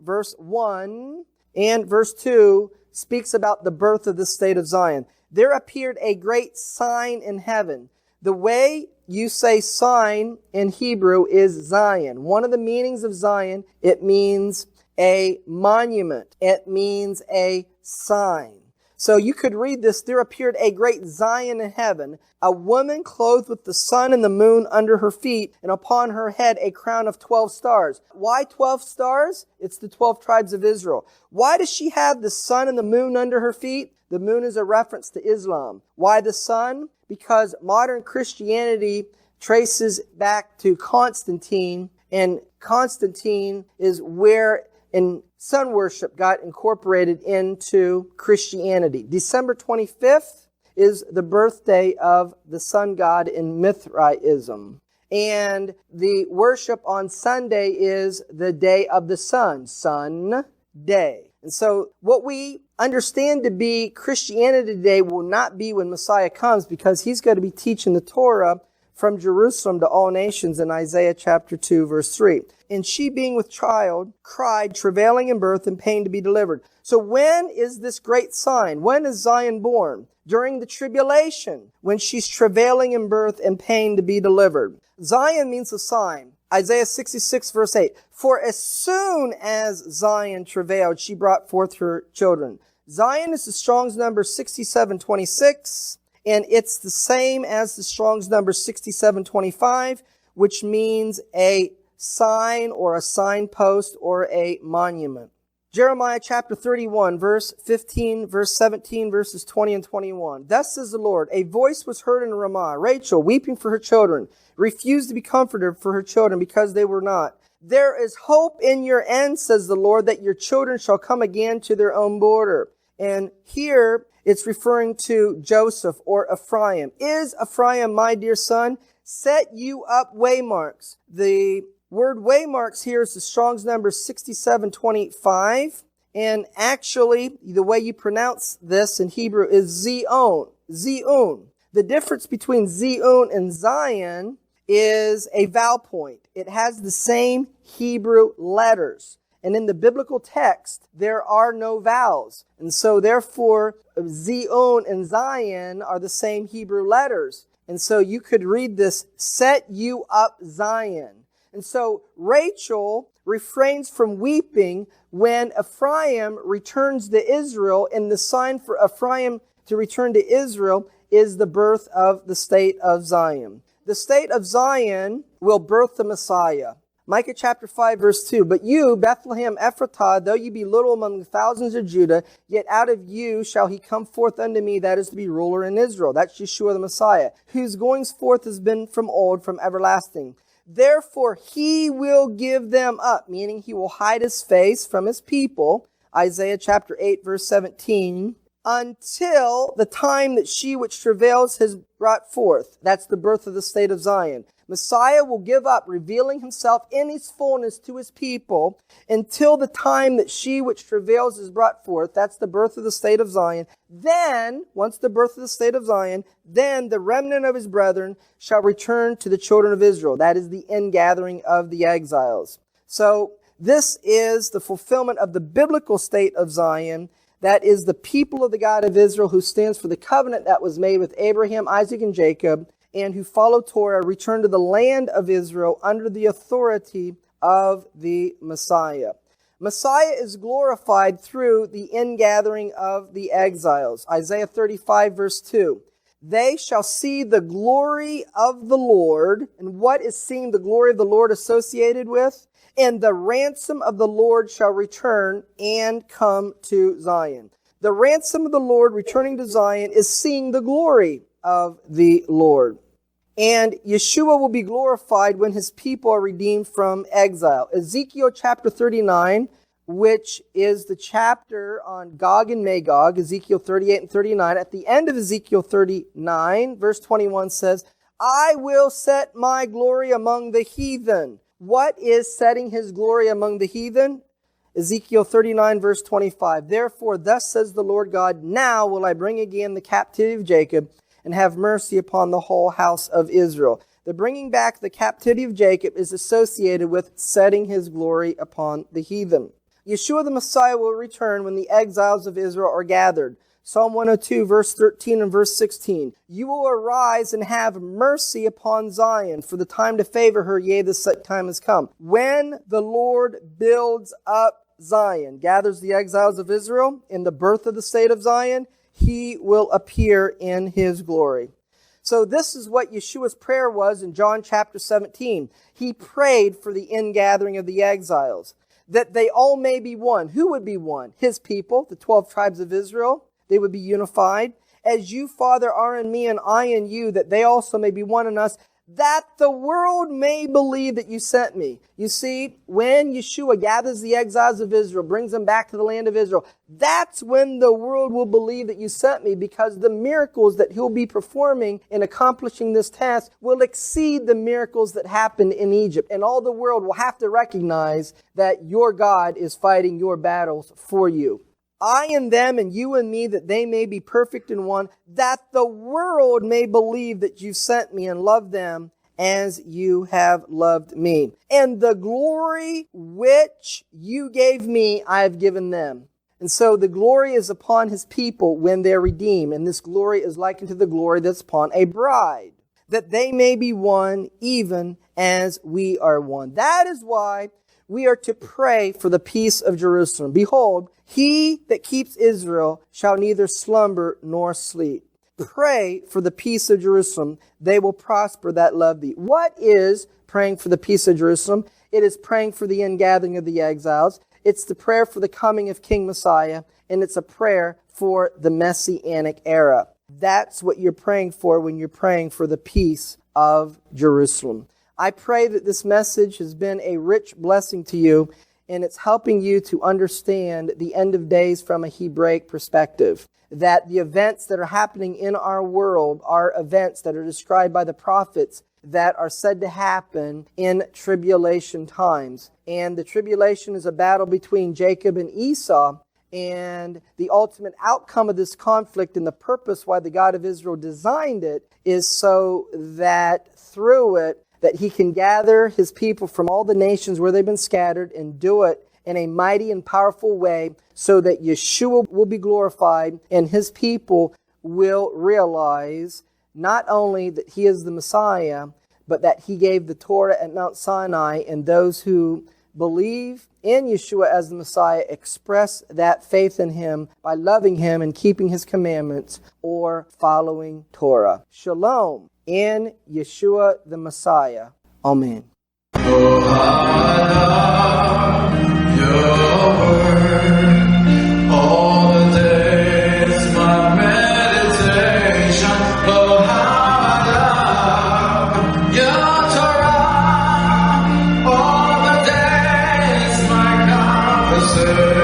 verse 1 and verse 2 speaks about the birth of the state of Zion. "There appeared a great sign in heaven." The way you say sign in Hebrew is Zion. One of the meanings of Zion, it means a monument. It means a sign. So you could read this, there appeared a great Zion in heaven, a woman clothed with the sun and the moon under her feet, and upon her head a crown of 12 stars. Why 12 stars? It's the 12 tribes of Israel. Why does she have the sun and the moon under her feet? The moon is a reference to Islam. Why the sun? Because modern Christianity traces back to Constantine, and Constantine is where sun worship got incorporated into Christianity. December 25th is the birthday of the sun god in Mithraism. And the worship on Sunday is the day of the sun, Sun Day. And so what we understand to be Christianity today will not be when Messiah comes, because he's going to be teaching the Torah from Jerusalem to all nations in Isaiah chapter 2, verse 3. And she, being with child, cried, travailing in birth and pain to be delivered. So when is this great sign? When is Zion born? During the tribulation, when she's travailing in birth and pain to be delivered. Zion means a sign. Isaiah 66, verse 8. For as soon as Zion travailed, she brought forth her children. Zion is the Strong's number 6726. And it's the same as the Strong's number 6725, which means a sign or a signpost or a monument. Jeremiah chapter 31, verse 15, verse 17, verses 20 and 21. Thus says the Lord, a voice was heard in Ramah, Rachel weeping for her children, refused to be comforted for her children because they were not. There is hope in your end, says the Lord, that your children shall come again to their own border. And here it's referring to Joseph or Ephraim. Is Ephraim my dear son? Set you up waymarks. The word waymarks here is the Strong's number 6725. And actually, the way you pronounce this in Hebrew is Zion. Zion. The difference between Zion and Zion is a vowel point. It has the same Hebrew letters. And in the biblical text, there are no vowels. And so therefore, Zion and Zion are the same Hebrew letters. And so you could read this, set you up Zion. And so Rachel refrains from weeping when Ephraim returns to Israel, and the sign for Ephraim to return to Israel is the birth of the state of Zion. The state of Zion will birth the Messiah. Micah chapter 5, verse 2, But you, Bethlehem Ephratah, though you be little among the thousands of Judah, yet out of you shall he come forth unto me, that is to be ruler in Israel. That's Yeshua the Messiah, whose goings forth has been from old, from everlasting. Therefore he will give them up, meaning he will hide his face from his people. Isaiah chapter 8, verse 17, until the time that she which travails has brought forth. That's the birth of the state of Zion. Messiah will give up, revealing himself in his fullness to his people until the time that she which travails is brought forth. That's the birth of the state of Zion. Then, once the birth of the state of Zion, then the remnant of his brethren shall return to the children of Israel. That is the ingathering of the exiles. So this is the fulfillment of the biblical state of Zion. That is the people of the God of Israel, who stands for the covenant that was made with Abraham, Isaac, and Jacob, and who follow Torah, return to the land of Israel under the authority of the Messiah. Messiah is glorified through the ingathering of the exiles. Isaiah 35, verse 2. They shall see the glory of the Lord. And what is seeing the glory of the Lord associated with? And the ransom of the Lord shall return and come to Zion. The ransom of the Lord returning to Zion is seeing the glory of the Lord. And Yeshua will be glorified when his people are redeemed from exile. Ezekiel chapter 39, which is the chapter on Gog and Magog, Ezekiel 38 and 39. At the end of Ezekiel 39, verse 21 says, I will set my glory among the heathen. What is setting his glory among the heathen? Ezekiel 39, verse 25. Therefore, thus says the Lord God, now will I bring again the captivity of Jacob, and have mercy upon the whole house of Israel. The bringing back the captivity of Jacob is associated with setting his glory upon the heathen. Yeshua the Messiah will return when the exiles of Israel are gathered. Psalm 102, verse 13 and verse 16. You will arise and have mercy upon Zion, for the time to favor her, yea, the set time has come. When the Lord builds up Zion, gathers the exiles of Israel in the birth of the state of Zion, He will appear in His glory. So this is what Yeshua's prayer was in John chapter 17. He prayed for the ingathering of the exiles, that they all may be one. Who would be one? His people, the 12 tribes of Israel. They would be unified. As you, Father, are in me and I in you, that they also may be one in us, that the world may believe that you sent me. You see, when Yeshua gathers the exiles of Israel, brings them back to the land of Israel, that's when the world will believe that you sent me, because the miracles that He'll be performing in accomplishing this task will exceed the miracles that happened in Egypt. And all the world will have to recognize that your God is fighting your battles for you. I in them and you in me, that they may be perfect in one, that the world may believe that you sent me and loved them as you have loved me. And the glory which you gave me, I have given them. And so the glory is upon His people when they're redeemed. And this glory is likened to the glory that's upon a bride, that they may be one even as we are one. That is why we are to pray for the peace of Jerusalem. Behold, He that keeps Israel shall neither slumber nor sleep. Pray for the peace of Jerusalem. They will prosper that love thee. What is praying for the peace of Jerusalem? It is praying for the ingathering of the exiles. It's the prayer for the coming of King Messiah. And it's a prayer for the Messianic era. That's what you're praying for when you're praying for the peace of Jerusalem. I pray that this message has been a rich blessing to you, and it's helping you to understand the end of days from a Hebraic perspective. That the events that are happening in our world are events that are described by the prophets that are said to happen in tribulation times. And the tribulation is a battle between Jacob and Esau. And the ultimate outcome of this conflict and the purpose why the God of Israel designed it is so that through it, that He can gather His people from all the nations where they've been scattered and do it in a mighty and powerful way so that Yeshua will be glorified and His people will realize not only that He is the Messiah, but that He gave the Torah at Mount Sinai, and those who believe in Yeshua as the Messiah express that faith in Him by loving Him and keeping His commandments or following Torah. Shalom. In Yeshua the Messiah. Amen. Your word, all the days my meditation. Oh, how I love your Torah, all the days my conversation.